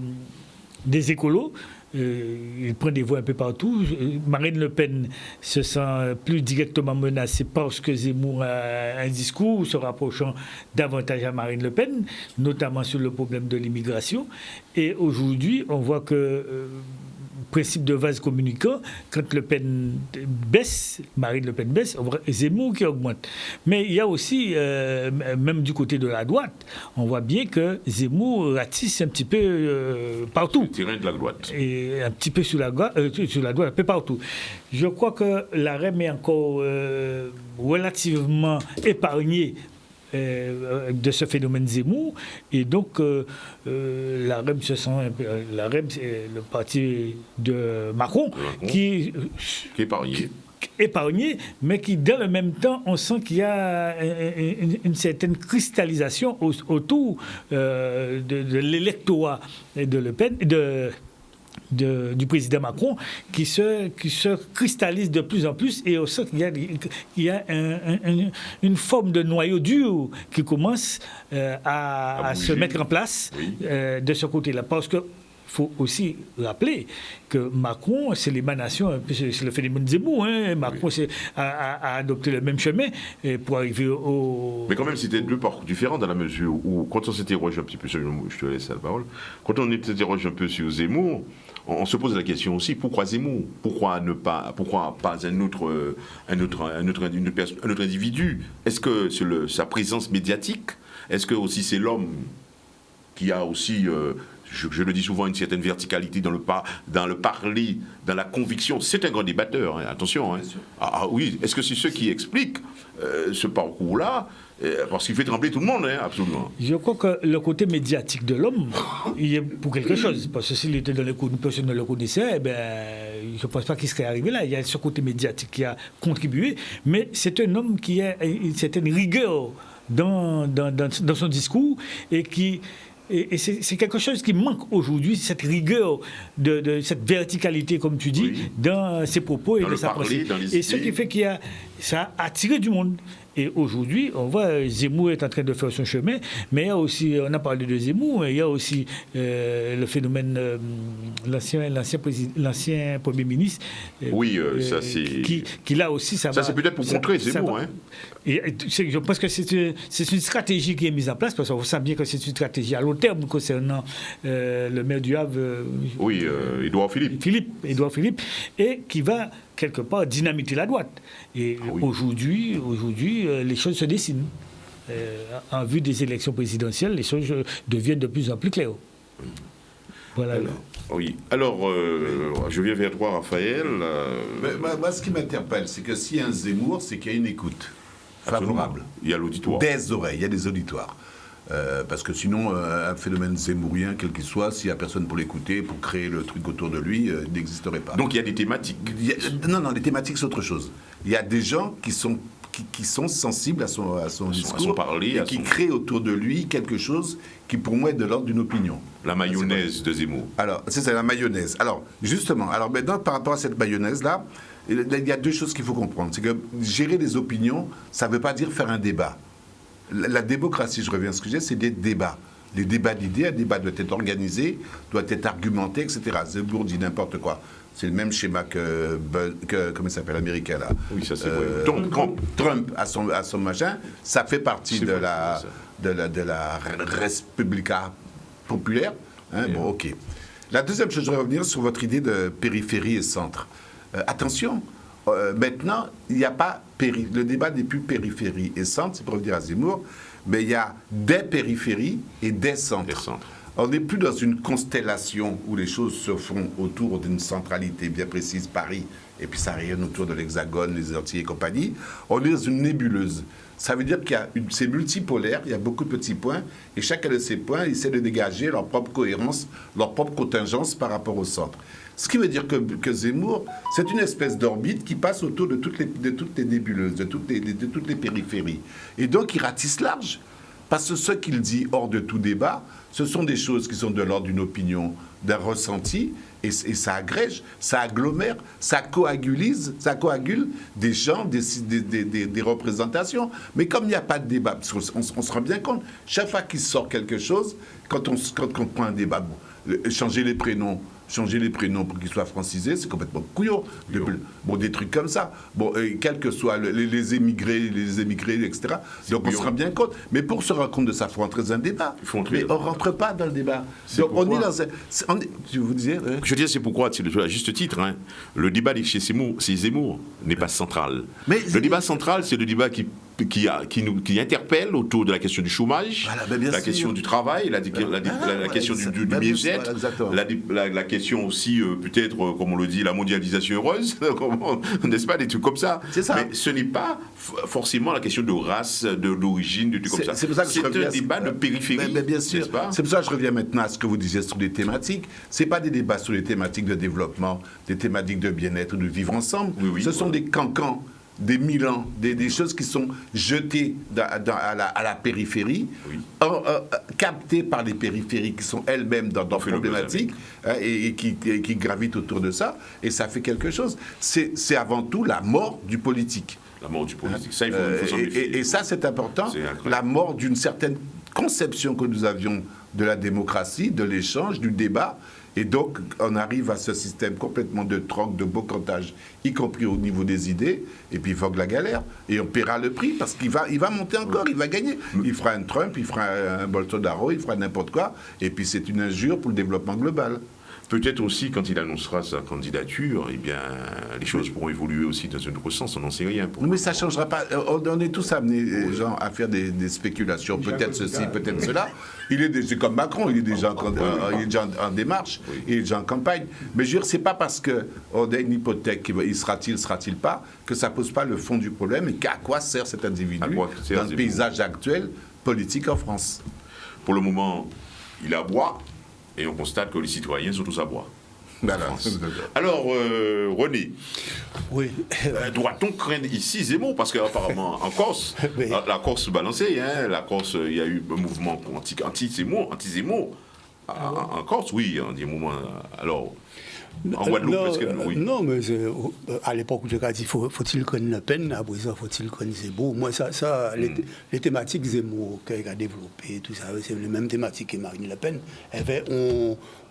écolos. Il prend des voix un peu partout. Marine Le Pen se sent plus directement menacée parce que Zemmour a un discours se rapprochant davantage à Marine Le Pen, notamment sur le problème de l'immigration. Et aujourd'hui, on voit que principe de vase communicant, quand Le Pen baisse, Marine Le Pen baisse, on voit Zemmour qui augmente. Mais il y a aussi, même du côté de la droite, on voit bien que Zemmour ratisse un petit peu partout. Le terrain de la droite. Et un petit peu sur la droite, un peu partout. Je crois que la REM est encore relativement épargnée de ce phénomène Zemmour, et donc la REM se sent la REM, c'est le parti de Macron, qui est épargné, mais qui dans le même temps on sent qu'il y a une certaine cristallisation autour de l'électorat de Le Pen, du président Macron, qui se cristallise de plus en plus, et on sent qu'il y a une forme de noyau dur qui commence à se mettre en place de ce côté-là. Parce que faut aussi rappeler que Macron, c'est l'émanation, c'est le phénomène Zemmour. Macron a adopté le même chemin pour arriver au... Mais quand même, c'était deux parcours différents dans la mesure où, quand on s'interroge un petit peu sur... Je te laisse la parole. Quand on s'interroge un peu sur Zemmour, on se pose la question aussi, pourquoi Zemmour ? Pourquoi pas un autre individu ? Est-ce que c'est sa présence médiatique ? Est-ce que aussi c'est l'homme qui a aussi... Je le dis souvent, une certaine verticalité dans le parler, dans la conviction. C'est un grand débatteur, attention. Oui, est-ce que c'est ce qui explique ce parcours-là ? Parce qu'il fait trembler tout le monde, absolument. Je crois que le côté médiatique de l'homme, il est pour quelque chose. Parce que s'il était dans le coup, personne ne le connaissait, je ne pense pas qu'il serait arrivé là. Il y a ce côté médiatique qui a contribué. Mais c'est un homme qui a une certaine rigueur dans son discours et qui... Et c'est quelque chose qui manque aujourd'hui, cette rigueur, de cette verticalité, comme tu dis, dans ses propos et dans sa pensée. Et ce qui fait ça a attiré du monde. Et aujourd'hui, on voit Zemmour est en train de faire son chemin, mais il y a aussi, on a parlé de Zemmour, il y a aussi le phénomène, l'ancien Premier ministre. Ça c'est... Qui là aussi, ça c'est peut-être pour contrer Zemmour. Je pense que c'est une stratégie qui est mise en place, parce qu'on sent bien que c'est une stratégie à long terme concernant le maire du Havre. Édouard Philippe. Et qui va quelque part dynamiter la droite. Et aujourd'hui, les choses se dessinent. En vue des élections présidentielles, les choses deviennent de plus en plus claires. Voilà. Alors, je viens vers toi, Raphaël. Moi, ce qui m'interpelle, c'est que s'il y a un Zemmour, c'est qu'il y a une écoute favorable. Il y a l'auditoire. Des oreilles, il y a des auditoires. Parce que sinon, un phénomène zemmourien, quel qu'il soit, s'il n'y a personne pour l'écouter, pour créer le truc autour de lui, il n'existerait pas. Donc il y a des thématiques. Non, les thématiques, c'est autre chose. Il y a des gens qui sont sensibles à son discours, parler, qui créent autour de lui quelque chose qui, pour moi, est de l'ordre d'une opinion. La mayonnaise de Zemmour. Alors, c'est la mayonnaise. Alors, justement, maintenant, par rapport à cette mayonnaise-là, il y a deux choses qu'il faut comprendre. C'est que gérer des opinions, ça ne veut pas dire faire un débat. La démocratie, je reviens à ce que j'ai, c'est des débats. Les débats d'idées, un débat doit être organisé, doit être argumenté, etc. Zemmour dit n'importe quoi. C'est le même schéma que comment il s'appelle, l'américain, là. Oui, ça c'est vrai. Trump à son machin, ça fait partie de la Respublica populaire. Bon, ok. La deuxième chose, je vais revenir sur votre idée de périphérie et centre. Attention, maintenant, il n'y a pas... Le débat n'est plus périphérie et centre, c'est pour revenir à Zemmour, mais il y a des périphéries et des centres. On n'est plus dans une constellation où les choses se font autour d'une centralité bien précise, Paris, et puis ça rayonne autour de l'Hexagone, les Antilles et compagnie. On est dans une nébuleuse. Ça veut dire c'est multipolaire, il y a beaucoup de petits points, et chacun de ces points essaie de dégager leur propre cohérence, leur propre contingence par rapport au centre. Ce qui veut dire que Zemmour, c'est une espèce d'orbite qui passe autour de toutes les nébuleuses, de toutes les périphéries. Et donc il ratisse large, parce que ce qu'il dit hors de tout débat, ce sont des choses qui sont de l'ordre d'une opinion, d'un ressenti, et ça agrège, ça agglomère, ça coagule des gens, des représentations. Mais comme il n'y a pas de débat, parce qu'on se rend bien compte, chaque fois qu'il sort quelque chose, quand on prend un débat, changer les prénoms pour qu'ils soient francisés, c'est complètement couillon. Des trucs comme ça. Quels que soient les émigrés, etc. Donc on se rend bien compte. Mais pour se rendre compte de ça, il faut entrer dans un débat. Mais on ne rentre pas dans le débat. Donc on est dans un... Tu vous disais Je veux dire, c'est pourquoi, à juste titre, le débat chez Zemmour n'est pas central. Mais le débat central, c'est le débat qui interpelle autour de la question du chômage, la question du travail, la question du bien-être, la question aussi, peut-être, comme on le dit, la mondialisation heureuse, n'est-ce pas, des trucs comme ça. Mais ce n'est pas forcément la question de race, d'origine, de trucs comme ça. C'est un débat de périphérie, bien sûr. n'est-ce pas? C'est pour ça que je reviens maintenant à ce que vous disiez sur les thématiques. Ce n'est pas des débats sur les thématiques de développement, des thématiques de bien-être, de vivre ensemble. Ce sont des cancans, des milans, des choses qui sont jetées à la périphérie, captées par les périphéries qui sont elles-mêmes dans problématiques et qui gravitent autour de ça, et ça fait quelque chose. C'est avant tout la mort du politique. La mort du politique, ça il faut s'en méfier. Et ça c'est important, la mort d'une certaine conception que nous avions de la démocratie, de l'échange, du débat. Et donc, on arrive à ce système complètement de troc, de bocantage, y compris au niveau des idées, et puis il vogue la galère, et on paiera le prix, parce qu'il va monter encore, il va gagner. Il fera un Trump, il fera un Bolsonaro, il fera n'importe quoi, et puis c'est une injure pour le développement global. Peut-être aussi, quand il annoncera sa candidature, eh bien, les choses pourront évoluer aussi dans un autre sens, on n'en sait rien. Mais ça ne changera pas. On est tous amenés, gens, à faire des spéculations. Peut-être ceci, peut-être cela. C'est comme Macron, il est déjà en démarche, il est déjà en campagne. Mais je veux dire, ce n'est pas parce qu'on a une hypothèque, il sera-t-il pas, que ça ne pose pas le fond du problème et qu'à quoi sert cet individu dans le paysage actuel politique en France. Pour le moment, il aboie. Et on constate que les citoyens sont tous à bois. Alors, René, doit-on craindre ici Zemmour? Parce qu'apparemment, en Corse, la Corse se balançait. La Corse, il y a eu un mouvement anti-Zemmour. En Corse, oui, un mouvement. Alors, en Guadeloupe, parce que oui. Non, mais à l'époque où j'ai dit faut-il connaître Le Pen, après ça, faut-il connaître Zemmour. Moi, les thématiques Zemmour qu'il a développées, tout ça, c'est les mêmes thématiques que Marine Le Pen.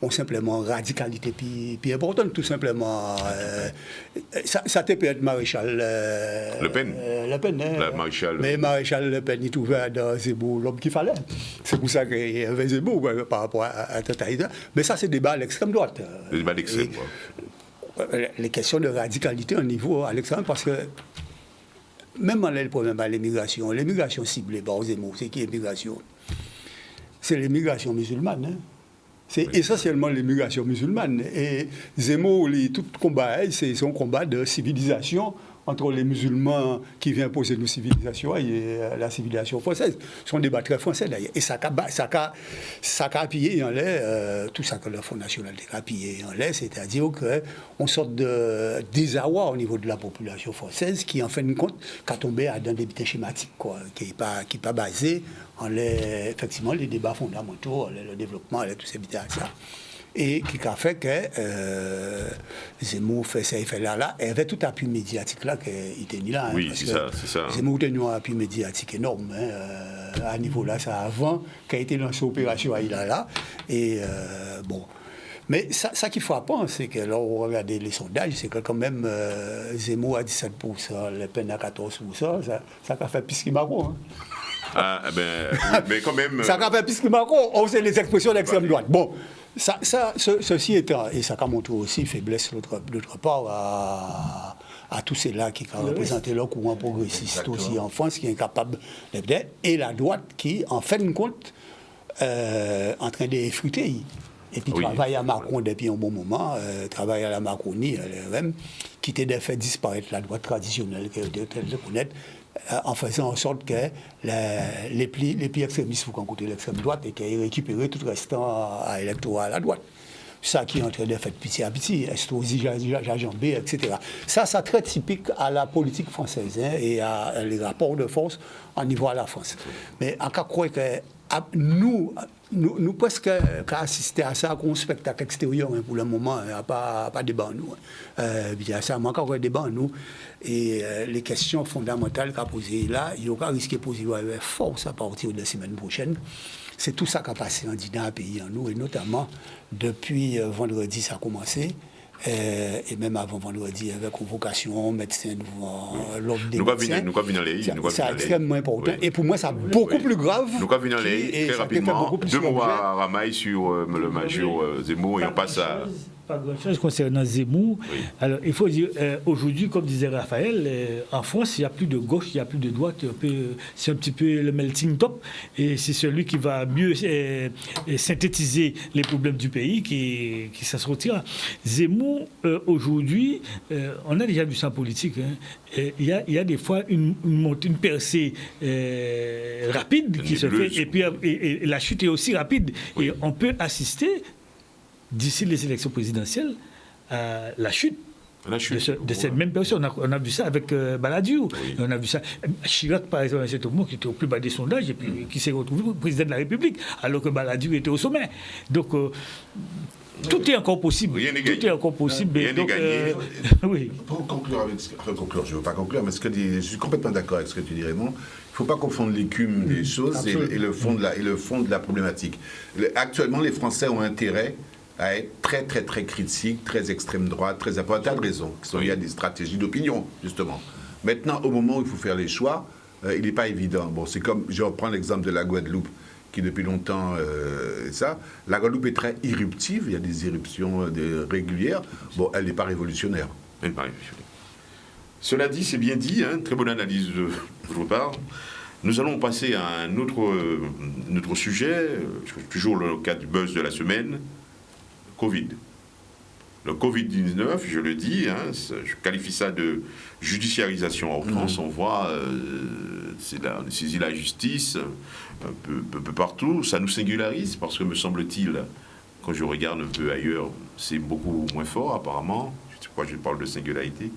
ont simplement radicalité puis importante, tout simplement. Ça peut être Maréchal Le Pen. Le Pen, mais Maréchal Le Pen, il trouvait dans Zemmour l'homme qu'il fallait. C'est pour ça qu'il y avait Zemmour par rapport à Tataïda. Mais ça, c'est débat à l'extrême droite. Le débat à l'extrême, les questions de radicalité au niveau à l'extrême, parce que même dans le problème de l'immigration ciblée par Zemmour, c'est qui l'immigration? C'est l'immigration musulmane. C'est essentiellement l'immigration musulmane. Et Zemmour, tout combat, c'est son combat de civilisation entre les musulmans qui viennent poser nos civilisations et la civilisation française. C'est un débat très français d'ailleurs. Et ça a appuyé en l'air, tout ça que le Front National a appuyé en l'air, c'est-à-dire qu'on sort de désarroi au niveau de la population française qui, en fin de compte, a tombé dans des bitais schématiques, qui n'est pas basé en effectivement les débats fondamentaux, le développement, tous ces bitais ça. Et qui a fait que Zemmour fait ça et fait là, et avec tout appui médiatique là qu'il tenait là. Oui, c'est ça. Zemmour tenait un appui médiatique énorme. À niveau là, ça avant qu'a été lancé l'opération à là. Et bon. Mais ça qui frappe, c'est que là, on regarde les sondages, c'est que quand même Zemmour à 17%, Le Pen à 14%, ça a fait plus que Macron. Mais quand même. Ça a fait plus que Macron, on sait les expressions d'extrême droite. Bon. Ceci étant, et ça a montré aussi faiblesse d'autre part à tous ceux-là qui ont représenté leur courant progressiste aussi en France, qui est incapable d'être, et la droite qui, en fin de compte, en train d'effriter. Et puis travaille à Macron depuis un bon moment, travaille à la Macronie, LRM, qui était de faire disparaître la droite traditionnelle que vous connaissez, en faisant en sorte que les plis extrémistes font côté l'extrême droite et qu'ils récupèrent tout le restant à l'électorat à la droite. Ça qui est en train de faire petit à petit, Estrosi, Jajambé, etc. Ça c'est très typique à la politique française et à les rapports de force au niveau de la France. Mais en cas croire que nous presque qu'à assister à ça comme spectacle extérieur pour le moment, il n'y a pas de débat en nous. Il y a ça, manque encore de débat en nous. Et les questions fondamentales qu'a posées là, il y aura risque de poser avec force à partir de la semaine prochaine. C'est tout ça qui a passé en dîner à pays en nous, et notamment depuis vendredi, ça a commencé. Et même avant vendredi, avec convocation, médecins, l'ordre des médecins. C'est extrêmement important. Oui. Et pour moi, c'est beaucoup plus grave. Nous avons vu très rapidement 2 mois à Ramaille sur le major Zemmour et on passe à... Pas grand-chose concernant Zemmour. Oui. Alors, il faut dire, aujourd'hui, comme disait Raphaël, en France, il n'y a plus de gauche, il n'y a plus de droite. C'est un petit peu le melting top. Et c'est celui qui va mieux synthétiser les problèmes du pays qui s'en sortira. Zemmour, aujourd'hui, on a déjà vu ça en politique. Il y a des fois une percée rapide qui se fait. Et puis et la chute est aussi rapide. Oui. Et on peut assister d'ici les élections présidentielles, la chute de cette même personne. On a vu ça avec Balladur. Oui. On a vu ça. Chirac, par exemple, à cet moment, qui était au plus bas des sondages et puis qui s'est retrouvé président de la République, alors que Balladur était au sommet. Donc, tout est encore possible. Tout est encore possible. Rien n'est gagné. Oui. Pour conclure avec ce que... Enfin, conclure, je ne veux pas conclure, mais je suis complètement d'accord avec ce que tu dis, Raymond. Il ne faut pas confondre l'écume des choses et le fond de la problématique. Actuellement, les Français ont intérêt à être très, très, très critique, très extrême droite, très pour un tas de raisons, qui sont liées à des stratégies d'opinion, justement. Maintenant, au moment où il faut faire les choix, il n'est pas évident. Bon, c'est comme, je reprends l'exemple de la Guadeloupe, qui depuis longtemps, la Guadeloupe est très irruptive, il y a des irruptions régulières. Bon, elle n'est pas révolutionnaire. Elle n'est pas révolutionnaire. Cela dit, c'est bien dit, très bonne analyse de votre part. Nous allons passer à un autre sujet, toujours le cas du buzz de la semaine. Covid. Le Covid-19, je le dis, je qualifie ça de judiciarisation. En France, on voit, on saisit la justice un peu partout. Ça nous singularise parce que, me semble-t-il, quand je regarde un peu ailleurs, c'est beaucoup moins fort apparemment. Je crois que je parle de singularité.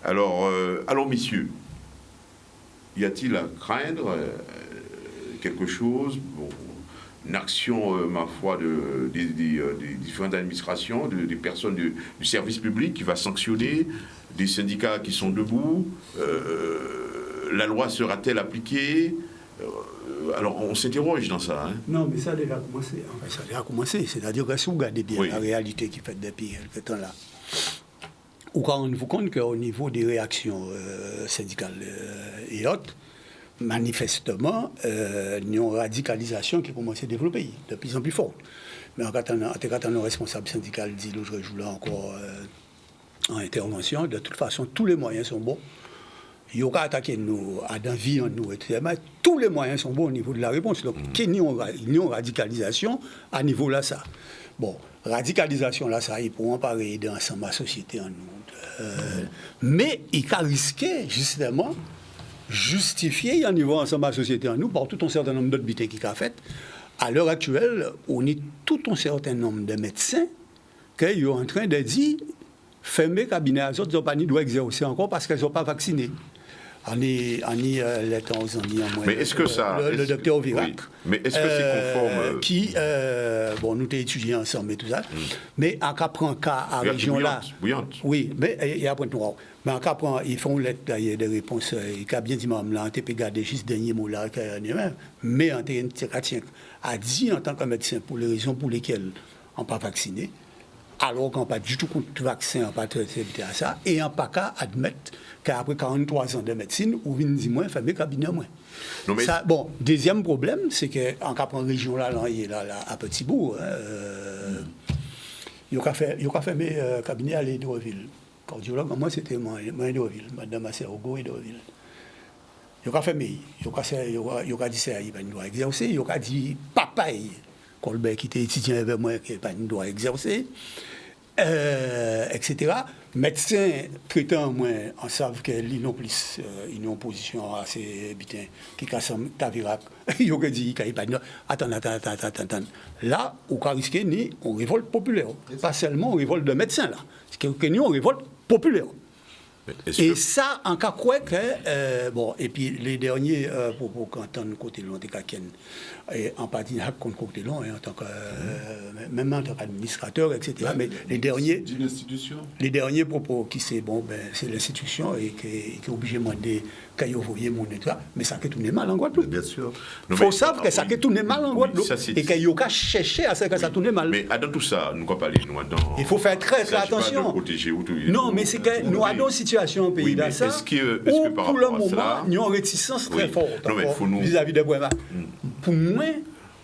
Alors, messieurs, y a-t-il à craindre quelque chose une action, ma foi, des différentes administrations, des personnes du service public qui va sanctionner, des syndicats qui sont debout, la loi sera-t-elle appliquée alors, on s'interroge dans ça. Non, mais ça a déjà commencé. Enfin, ça a déjà commencé. C'est-à-dire que si vous regardez bien la réalité qui fait depuis quelque temps là, vous rendez-vous compte qu'au niveau des réactions syndicales et autres, manifestement, il y a une radicalisation qui commence à se développer de plus en plus forte. Mais en cas un responsable syndical dit l'autre jour là encore en intervention, de toute façon, tous les moyens sont bons. Il y aura attaqué nous, à la vie en nous, etc. Mais tous les moyens sont bons au niveau de la réponse. Donc, il y a une radicalisation à niveau là, ça. Bon, radicalisation là, ça, ils pourront pas aider ensemble la société en nous. Mais il a risqué, justement, justifier un niveau ensemble à la société en nous par tout un certain nombre d'autres bêtises qu'il a fait. À l'heure actuelle, on est tout un certain nombre de médecins qui sont en train de dire fermer le cabinet à autres, ils n'ont pas doivent exercer encore parce qu'ils ne sont pas vaccinés. Mais est-ce que ça... Le docteur Virac. Oui. Mais est-ce que c'est conforme... Qui, bon, nous t'ai étudié ensemble et tout ça, mais en cas prend cas à la région là... Bouillante. Oui, mais il y a un point de noir. Mais en cas prend, ils font des réponses, il a bien dit, maman, là, on t'a regardé juste le dernier mot là, mais on a dit en tant que médecin, pour les raisons pour lesquelles on n'est pas vacciné, alors qu'on n'a pas du tout contre le vaccin, on n'a pas traité à ça, et on n'a pas qu'à admettre qu'après 43 ans de médecine, on vient dire moins, fermer le cabinet moins. Non, mais... ça, bon, deuxième problème, c'est qu'en cas de région là, à Petit Bourg, il y a fermé le cabinet à l'Hydroville. Cardiologue, moi c'était moi Hydroville, Madame Asserogo Hydroville. il a fait mais il a dit ça il pas doit exercer, il a dit papa Colbert qui était étudiant avec moi qui pas doit exercer, etc. Médecins traitant moi en savent que l'union plus une position assez bien qui casse Tavirac il a dit qu'il pas attends là on a risqué ni on révolte populaire pas seulement on révolte de médecins là c'est que nous on révolte populaire. Et ça, en cas quoi que, bon, et puis les derniers propos quand on côté long des Kaken, en partie contre côté long, en tant que, même en tant qu'administrateur, etc. Mais les derniers, les derniers propos qui c'est bon, ben c'est l'institution et qui est obligé de demander quand vous voyez mon état, mais ça qui tourne mal en Guadeloupe. Bien sûr. Il faut savoir que ça qui tourne mal en Guadeloupe et qu'il y a chercher à ce que ça tourne mal. Mais dans tout ça, nous allons parler, nous il faut faire très attention. Non, mais c'est que nous avons une situation au pays dans ça où pour le moment, nous avons une réticence très forte vis-à-vis de Boema. Pour moi,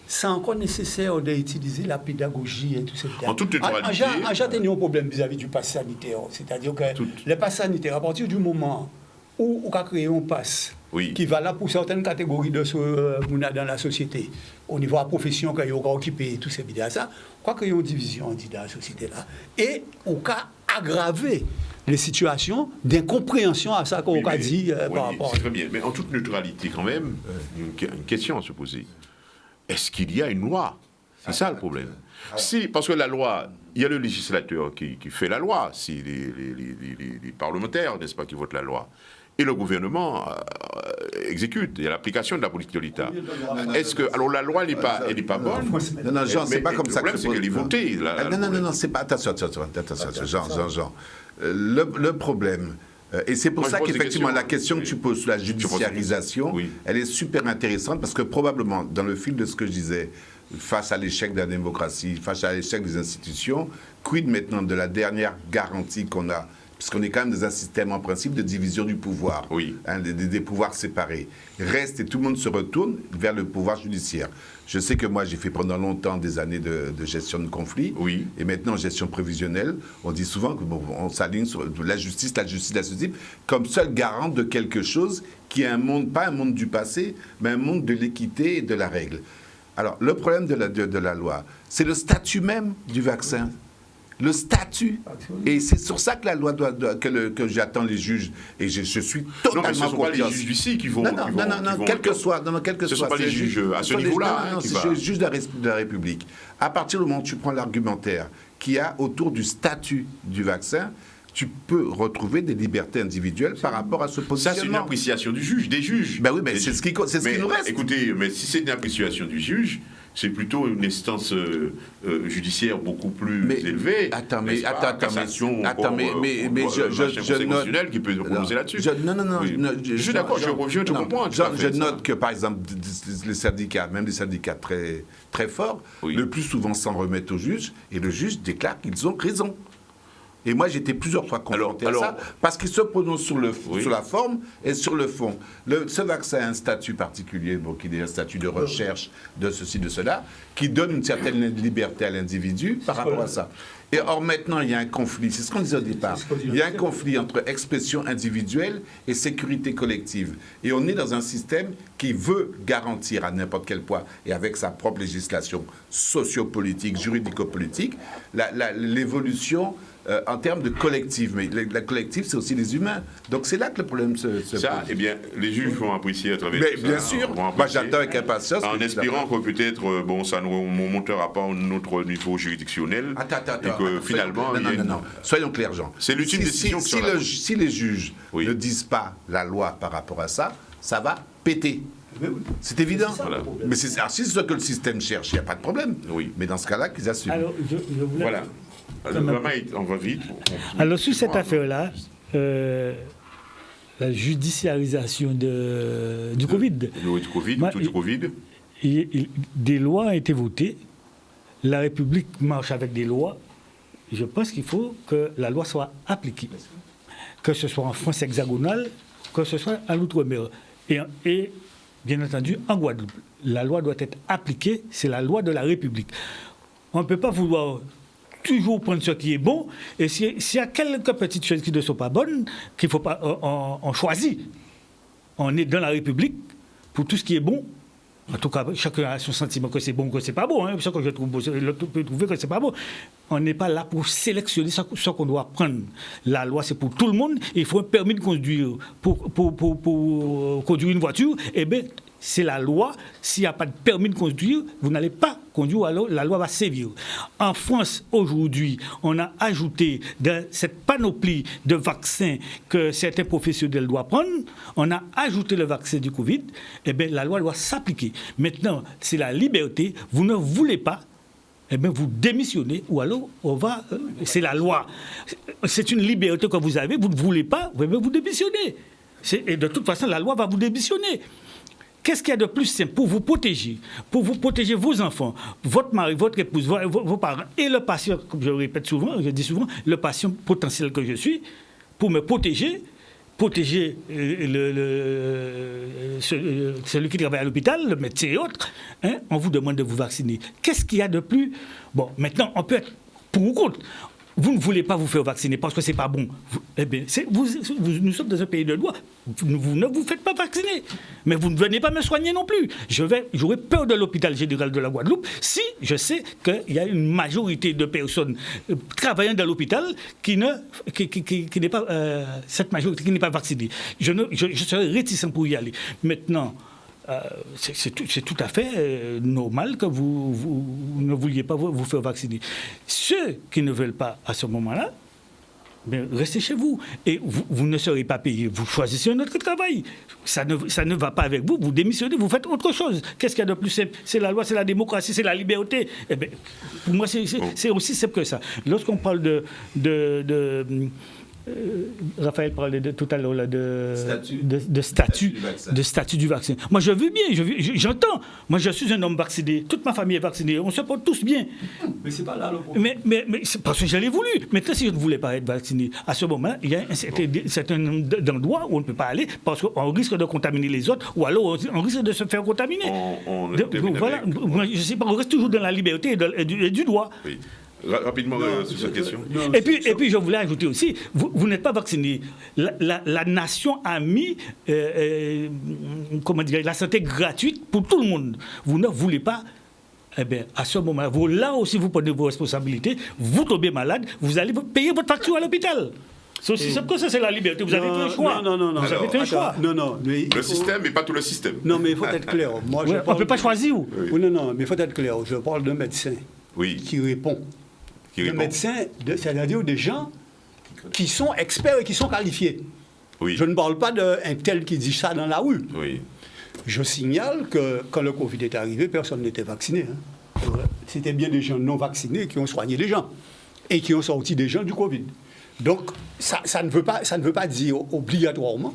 c'est encore nécessaire d'utiliser la pédagogie et tout ça. En toute neutralité. J'ai un problème vis-à-vis du pass sanitaire. C'est-à-dire que le pass sanitaire, à partir du moment où on a créé un pass qui va là pour certaines catégories de ceux dans la société, au niveau de la profession qu'on a occupé, tout ces bidons, ça, on croit qu'il y a une division dans la société là. Et on a aggravé les situations d'incompréhension à ça qu'on a dit par rapport à... Très bien, mais en toute neutralité quand même, une question à se poser. Est-ce qu'il y a une loi? C'est ça le problème. Si, parce que la loi, il y a le législateur qui fait la loi, si les parlementaires, n'est-ce pas, qui votent la loi. Et le gouvernement exécute. Il y a l'application de la politique de l'État. Est-ce que... Alors la loi, elle n'est pas bonne. Non, Jean, c'est pas comme ça. Le problème, c'est qu'elle est votée. Non, c'est pas... Attention, Jean. Le problème... Et c'est pour ça qu'effectivement, la question que tu poses sur la judiciarisation, elle est super intéressante parce que probablement, dans le fil de ce que je disais, face à l'échec de la démocratie, face à l'échec des institutions, quid maintenant de la dernière garantie qu'on a, puisqu'on est quand même dans un système en principe de division du pouvoir, des pouvoirs séparés. Reste et tout le monde se retourne vers le pouvoir judiciaire. Je sais que moi, j'ai fait pendant longtemps des années de gestion de conflits. Et maintenant, gestion prévisionnelle, on dit souvent qu'on s'aligne sur la justice, comme seule garante de quelque chose qui est un monde, pas un monde du passé, mais un monde de l'équité et de la règle. Alors, le problème de la loi, c'est le statut même du vaccin. Le statut. Et c'est sur ça que la loi que j'attends les juges. Et je suis totalement confiant. Non, mais ce ne sont pas les juges ici qui vont... Non, quel que soit. Ce ne sont pas les juges à ce niveau-là. Non, c'est les juges de la République. À partir du moment où tu prends l'argumentaire qu'il y a autour du statut du vaccin, tu peux retrouver des libertés individuelles par rapport à ce positionnement. Ça, c'est une appréciation du juge, des juges. Ben oui, mais c'est ce qui nous reste. Écoutez, mais si c'est une appréciation du juge, c'est plutôt une instance judiciaire beaucoup plus élevée. Attends, mais je note qui peut prononcer là-dessus. Je suis d'accord, je te comprends. Je note que, par exemple, les syndicats, même des syndicats très, très forts, le plus souvent s'en remettent au juge, et le juge déclare qu'ils ont raison. Et moi, j'étais plusieurs fois confronté à ça, parce qu'ils se prononcent sur la forme et sur le fond. Ce vaccin a un statut particulier, qui est un statut de recherche, de ceci, de cela, qui donne une certaine liberté à l'individu par rapport à ça. Et or, maintenant, il y a un conflit, c'est ce qu'on disait au départ, il y a un conflit entre expression individuelle et sécurité collective. Et on est dans un système qui veut garantir à n'importe quel point, et avec sa propre législation sociopolitique, juridico-politique, l'évolution en termes de collectif. Mais la collective, c'est aussi les humains. Donc c'est là que le problème se pose. Ça, eh bien, les juges vont apprécier à travers tout ça. Bien sûr. Moi, j'attends avec impatience. En espérant que peut-être, ça ne montera pas à notre niveau juridictionnel. Attends. Et que finalement... Non. Soyons clairs, Jean. C'est l'ultime décision que si les juges ne disent pas la loi par rapport à ça, ça va péter. C'est évident. Mais si c'est ce que le système cherche, il n'y a pas de problème. Mais dans ce cas-là, qu'ils assument. Alors, voilà. On va vite. Alors, sur cette affaire-là, la judiciarisation du Covid. Du Covid. Des lois ont été votées. La République marche avec des lois. Je pense qu'il faut que la loi soit appliquée. Que ce soit en France hexagonale, que ce soit à l'outre-mer. Et bien entendu, en Guadeloupe, la loi doit être appliquée. C'est la loi de la République. On ne peut pas vouloir toujours prendre ce qui est bon, et s'il y a quelques petites choses qui ne sont pas bonnes, qu'il ne faut pas, on choisit. on est dans la République pour tout ce qui est bon. En tout cas, chacun a son sentiment que c'est bon ou que c'est pas bon. Hein. Chacun l'autre peut trouver que c'est pas bon. On n'est pas là pour sélectionner ce qu'on doit prendre. La loi, c'est pour tout le monde. Il faut un permis de conduire pour conduire une voiture. Eh bien, c'est la loi. S'il n'y a pas de permis de conduire, vous n'allez pas conduire, alors la loi va sévir. En France, aujourd'hui, on a ajouté dans cette panoplie de vaccins que certains professionnels doivent prendre, on a ajouté le vaccin du Covid, eh bien, la loi doit s'appliquer. Maintenant, c'est la liberté. Vous ne voulez pas, eh bien, vous démissionnez, ou alors on va... c'est la loi. C'est une liberté que vous avez, vous ne voulez pas, vous démissionnez. Et de toute façon, la loi va vous démissionner. Qu'est-ce qu'il y a de plus simple pour vous protéger vos enfants, votre mari, votre épouse, vos parents et le patient, comme je le répète souvent, je dis souvent, le patient potentiel que je suis, pour me protéger celui qui travaille à l'hôpital, le médecin et autres, hein, on vous demande de vous vacciner. Qu'est-ce qu'il y a de plus... Bon, maintenant, on peut être pour ou contre. Vous ne voulez pas vous faire vacciner parce que ce n'est pas bon. Eh bien, nous sommes dans un pays de loi. Vous ne vous faites pas vacciner. Mais vous ne venez pas me soigner non plus. J'aurais peur de l'hôpital général de la Guadeloupe si je sais qu'il y a une majorité de personnes travaillant dans l'hôpital qui n'est pas cette majorité qui n'est pas vaccinée. Je serais réticent pour y aller. Maintenant, c'est tout à fait normal que vous ne vouliez pas vous faire vacciner. Ceux qui ne veulent pas à ce moment-là, ben, restez chez vous. Et vous ne serez pas payé. Vous choisissez un autre travail. Ça ne va pas avec vous. Vous démissionnez, vous faites autre chose. Qu'est-ce qu'il y a de plus simple? C'est la loi, c'est la démocratie, c'est la liberté. Eh ben, pour moi, c'est aussi simple que ça. Lorsqu'on parle Raphaël parlait tout à l'heure de statut du vaccin. Moi, je veux bien, j'entends. Moi, je suis un homme vacciné. Toute ma famille est vaccinée. On se porte tous bien. Mais c'est pas là le problème. Mais c'est parce que je l'ai voulu. Maintenant, si je ne voulais pas être vacciné, à ce moment, il y a un certain nombre d'endroits où on ne peut pas aller parce qu'on risque de contaminer les autres ou alors on risque de se faire contaminer. Voilà. Je sais pas, on reste toujours dans la liberté et du droit. Oui. Rapidement sur cette question. Et puis, je voulais ajouter aussi, vous n'êtes pas vacciné. La nation a mis la santé gratuite pour tout le monde. Vous ne voulez pas. Eh bien, à ce moment-là, là aussi, vous prenez vos responsabilités. Vous tombez malade, vous allez payer votre facture à l'hôpital. C'est aussi simple que ça, c'est la liberté. Vous avez fait un choix. Non. Vous avez fait un choix. Non, mais le système, mais pas tout le système. Non, mais il faut être clair. Moi, on ne peut pas choisir. Oui. Non, mais il faut être clair. Je parle d'un médecin qui répond. Des médecins, c'est-à-dire des gens qui sont experts et qui sont qualifiés. Oui. Je ne parle pas d'un tel qui dit ça dans la rue. Oui. Je signale que quand le Covid est arrivé, personne n'était vacciné. Hein. C'était bien des gens non vaccinés qui ont soigné les gens et qui ont sorti des gens du Covid. Donc, ça ne veut pas dire obligatoirement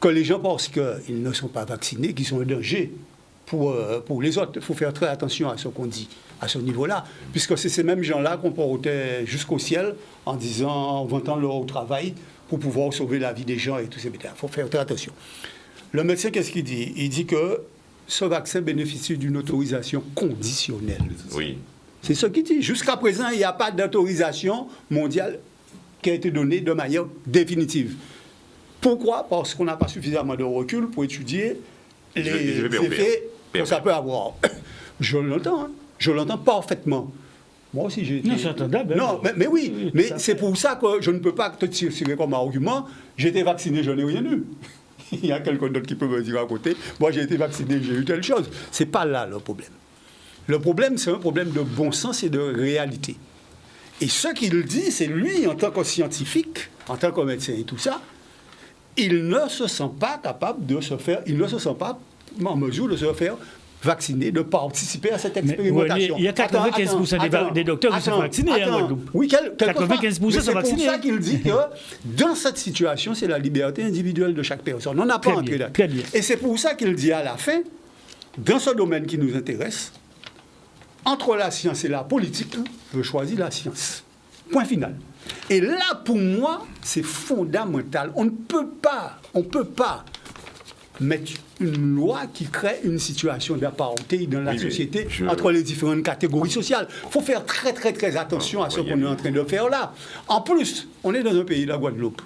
que les gens pensent qu'ils ne sont pas vaccinés, qu'ils sont un danger pour les autres. Il faut faire très attention à ce qu'on dit à ce niveau-là, puisque c'est ces mêmes gens-là qu'on portait jusqu'au ciel en vantant leur travail pour pouvoir sauver la vie des gens et tout ça. Il faut faire très attention. Le médecin, qu'est-ce qu'il dit? Il dit que ce vaccin bénéficie d'une autorisation conditionnelle. Oui. C'est ce qu'il dit. Jusqu'à présent, il n'y a pas d'autorisation mondiale qui a été donnée de manière définitive. Pourquoi? Parce qu'on n'a pas suffisamment de recul pour étudier les effets que ça peut avoir. Je l'entends, hein. Je l'entends parfaitement. Moi aussi, j'ai été... Non, c'est entendable. Non, mais oui, mais c'est pour ça que je ne peux pas te tirer comme argument. J'ai été vacciné, je n'ai rien eu. Il y a quelqu'un d'autre qui peut me dire à côté, moi j'ai été vacciné, j'ai eu telle chose. C'est pas là le problème. Le problème, c'est un problème de bon sens et de réalité. Et ce qu'il dit, c'est lui, en tant que scientifique, en tant que médecin et tout ça, il ne se sent pas capable de se faire, il ne se sent pas en mesure de se faire vacciner, de participer à cette expérimentation. Il y a 95% des docteurs qui sont vaccinés. Oui, 95% sont vaccinés. C'est pour ça qu'il dit que dans cette situation, c'est la liberté individuelle de chaque personne. On n'a pas entré là. Et c'est pour ça qu'il dit à la fin, dans ce domaine qui nous intéresse, entre la science et la politique, je choisis la science. Point final. Et là, pour moi, c'est fondamental. On ne peut pas mettre une loi qui crée une situation d'apartheid dans la société entre les différentes catégories sociales. Il faut faire très, très, très attention à ce qu'on est en train de faire là. En plus, on est dans un pays, la Guadeloupe.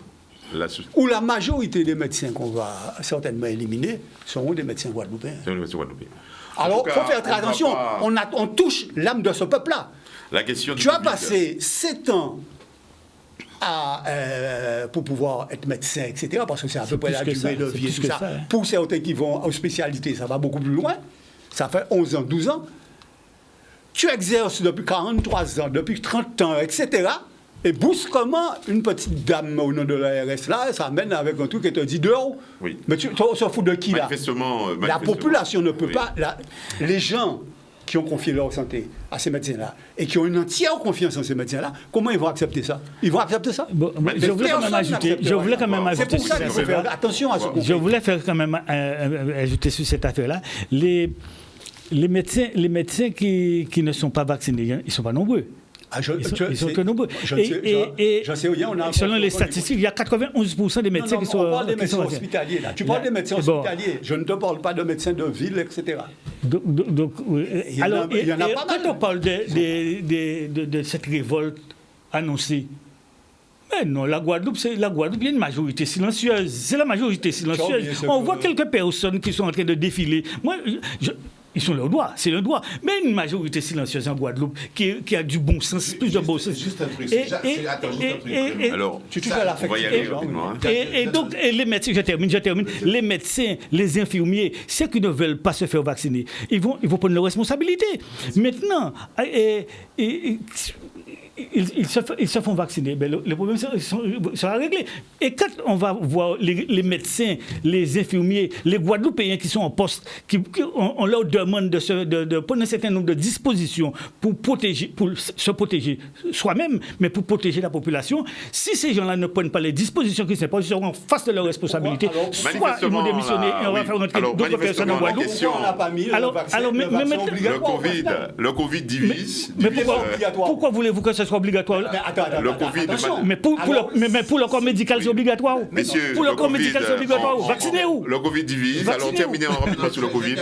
où la majorité des médecins qu'on va certainement éliminer seront des médecins guadeloupéens. Alors, il faut faire très attention. On touche l'âme de ce peuple-là. Tu as passé 7 ans pour pouvoir être médecin, etc., parce que c'est à peu près la durée de vie et tout ça. Pour certains qui vont aux spécialités, ça va beaucoup plus loin. Ça fait 11 ans, 12 ans. Tu exerces depuis 43 ans, depuis 30 ans, etc., et brusquement, une petite dame au nom de l'ARS, là, ça amène avec un truc qui te dit dehors. Oui. Mais on s'en fout de qui, là? La population ne peut pas... Les gens qui ont confié leur santé à ces médecins-là et qui ont une entière confiance en ces médecins-là, comment ils vont accepter ça? Ils vont accepter ça? Je voulais quand même ajouter... C'est pour ça qu'il faut faire attention à ce qu'on fait. Je voulais faire quand même ajouter sur cette affaire-là. Les médecins qui ne sont pas vaccinés, ils ne sont pas nombreux. Ils sont que nombreux. Selon les statistiques, il y a 91% des médecins qui sont... On parle des médecins hospitaliers, là. Tu parles des médecins hospitaliers. Je ne te parle pas de médecins de ville, etc. Il y en a pas mal. Quand on parle de cette révolte annoncée, mais non, la Guadeloupe, il y a une majorité silencieuse. C'est la majorité silencieuse. On voit quelques personnes qui sont en train de défiler. Moi, ils sont leurs doigts, c'est leur droit. Mais une majorité silencieuse en Guadeloupe qui a du bon sens, plus de bon sens. Juste un truc. Alors, tu vas la faire. Et donc, les médecins, je termine. Les médecins, les infirmiers, ceux qui ne veulent pas se faire vacciner, ils vont prendre leurs responsabilités. Maintenant, ils se font vacciner, ben le problème sera réglé. Et quand on va voir les médecins, les infirmiers, les Guadeloupéens qui sont en poste, on leur demande de prendre un certain nombre de dispositions pour se protéger soi-même, mais pour protéger la population. Si ces gens-là ne prennent pas les dispositions qui s'imposent, ils seront face de leurs responsabilités. Soit ils vont démissionner et on va faire rentrer d'autres personnes en Guadeloupe. Le Covid divise. Mais pourquoi voulez-vous que ce soit obligatoire? Le Covid... Mais pour le corps médical, c'est obligatoire. Messieurs, pour le corps médical, c'est obligatoire. Vaccinez-vous. Le Covid divise. Alors, terminez rapidement sur le Covid.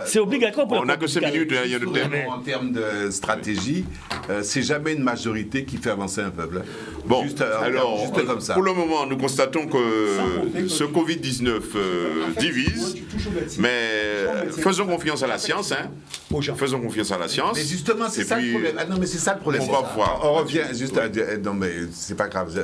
C'est obligatoire pour le On n'a que 5 minutes, il y a le thème. En termes de stratégie, c'est jamais une majorité qui fait avancer un peuple. Bon, juste comme ça. Pour le moment, nous constatons que ce Covid-19 divise, mais faisons confiance à la science. Faisons confiance à la science. Mais justement, c'est ça le problème. Ah non, mais c'est ça le problème. On va voir. On revient juste à... Non, mais c'est pas grave.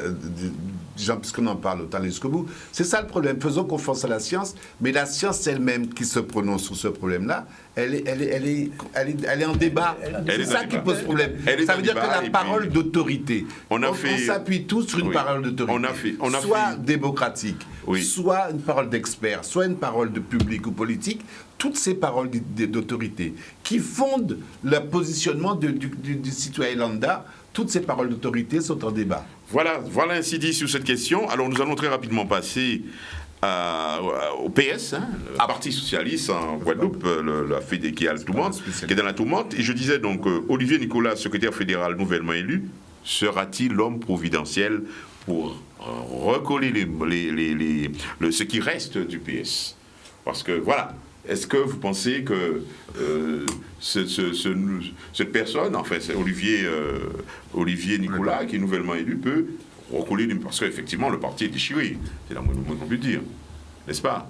Puisqu'on en parle autant aller jusqu'au bout. C'est ça le problème. Faisons confiance à la science, mais la science elle-même qui se prononce sur ce problème-là, elle est en débat. C'est ça qui pose problème. Ça veut dire que la parole d'autorité, on s'appuie tous sur une parole d'autorité, soit démocratique, soit une parole d'expert, soit une parole de public ou politique, toutes ces paroles d'autorité qui fondent le positionnement du citoyen lambda, toutes ces paroles d'autorité sont en débat. Voilà ainsi dit sur cette question. Alors nous allons très rapidement passer au PS, le Parti Socialiste en Guadeloupe, la FED qui est dans la tourmente. Et je disais donc, Olivier Nicolas, secrétaire fédéral nouvellement élu, sera-t-il l'homme providentiel pour recoller ce qui reste du PS? Parce que voilà. Est-ce que vous pensez que cette personne, en fait, c'est Olivier Nicolas, qui est nouvellement élu, peut recoller, parce qu'effectivement, le parti est déchiré, c'est la moins qu'on peut dire, n'est-ce pas?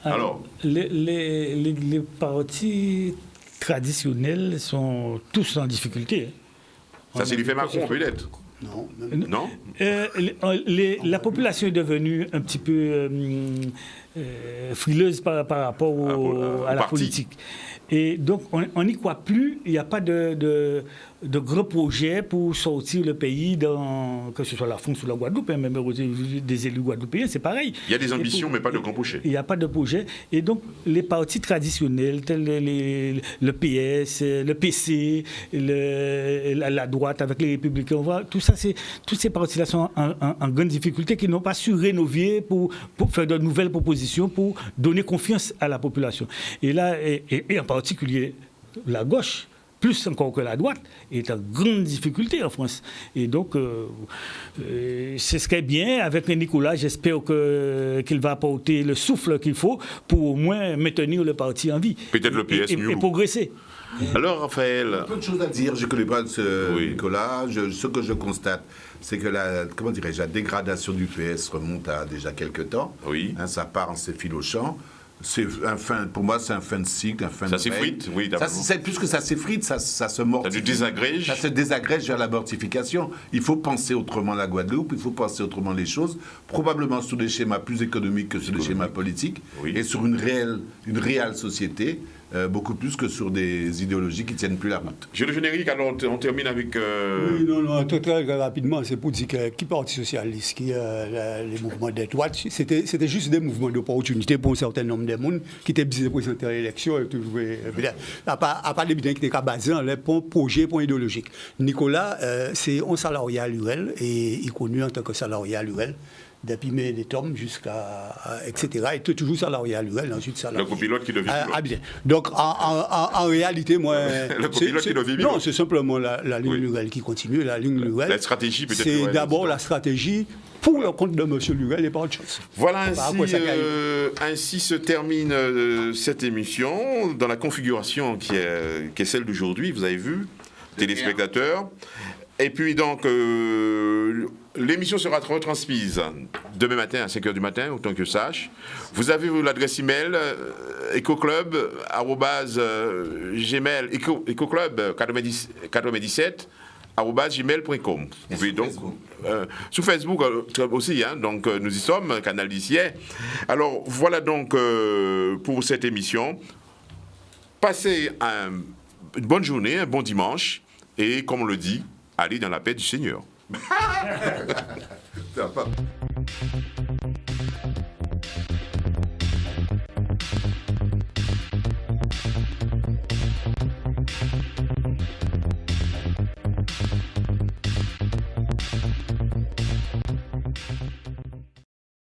Alors les partis traditionnels sont tous en difficulté. Ça, c'est l'effet Macron, peut-être? Non. La population est devenue un petit peu frileuse par rapport à la politique. Et donc, on n'y croit plus. Il n'y a pas de grands projets pour sortir le pays, que ce soit la France ou la Guadeloupe, même des élus guadeloupéens, c'est pareil. Il y a des ambitions, mais pas de grands projets. Il n'y a pas de projet. Et donc, les partis traditionnels, tels le PS, le PC, la droite avec les Républicains, on voit, tous ces partis-là sont en grande difficulté, qui n'ont pas su rénover pour faire de nouvelles propositions, pour donner confiance à la population. Et là, et en particulier, la gauche, plus encore que la droite, est en grande difficulté en France. Et donc, c'est ce qui est bien avec Nicolas. J'espère qu'il va apporter le souffle qu'il faut pour au moins maintenir le parti en vie. Peut-être le PS mieux. Et progresser. Alors, Raphaël... Il y a peu de choses à dire. Je ne connais pas Nicolas. Ce que je constate, c'est que la dégradation du PS remonte à déjà quelques temps. Oui. Hein, ça part en s'effilochant. Pour moi, c'est un fin de cycle, un fin de Ça s'effrite, oui, d'abord. Plus que ça s'effrite, ça se mortifie. Ça se désagrège. Ça se désagrège vers la mortification. Il faut penser autrement la Guadeloupe, il faut penser autrement les choses, probablement sous des schémas plus économiques que sur des schémas politiques, et sur une réelle société, beaucoup plus que sur des idéologies qui ne tiennent plus la route. J'ai le générique, alors on termine avec... Oui, non, très rapidement, c'est pour dire que qui Parti Socialiste, qui les mouvements des droites, c'était juste des mouvements d'opportunité pour un certain nombre de monde qui étaient visés pour présenter à l'élection. À part des bidons qui étaient basés dans projet, point idéologique. Nicolas, c'est un salarié à l'UL et il est connu en tant que salarié à l'UL. Depuis mes tomes jusqu'à etc. Et toujours salarié à l'UL, ensuite salarié. Le copilote qui devient pilote. Bien. Donc, en réalité, moi... Le copilote qui devient pilote. Non, c'est simplement la ligne Lurel qui continue. La ligne Lurel. La stratégie, peut-être. C'est d'abord la stratégie pour le compte de M. Lurel et pas autre chose. Voilà, ainsi se termine cette émission dans la configuration qui est celle d'aujourd'hui. Vous avez vu, téléspectateurs. Et puis donc, l'émission sera retransmise demain matin à 5h du matin, autant que sache. Vous avez l'adresse email ecoclub@gmail, ecoclub 97 @gmail.com. Vous pouvez donc sur Facebook aussi, hein, donc nous y sommes, Canal d'Ici. Alors voilà donc pour cette émission. Passez une bonne journée, un bon dimanche, et comme on le dit, allez dans la paix du Seigneur. Ça va pas.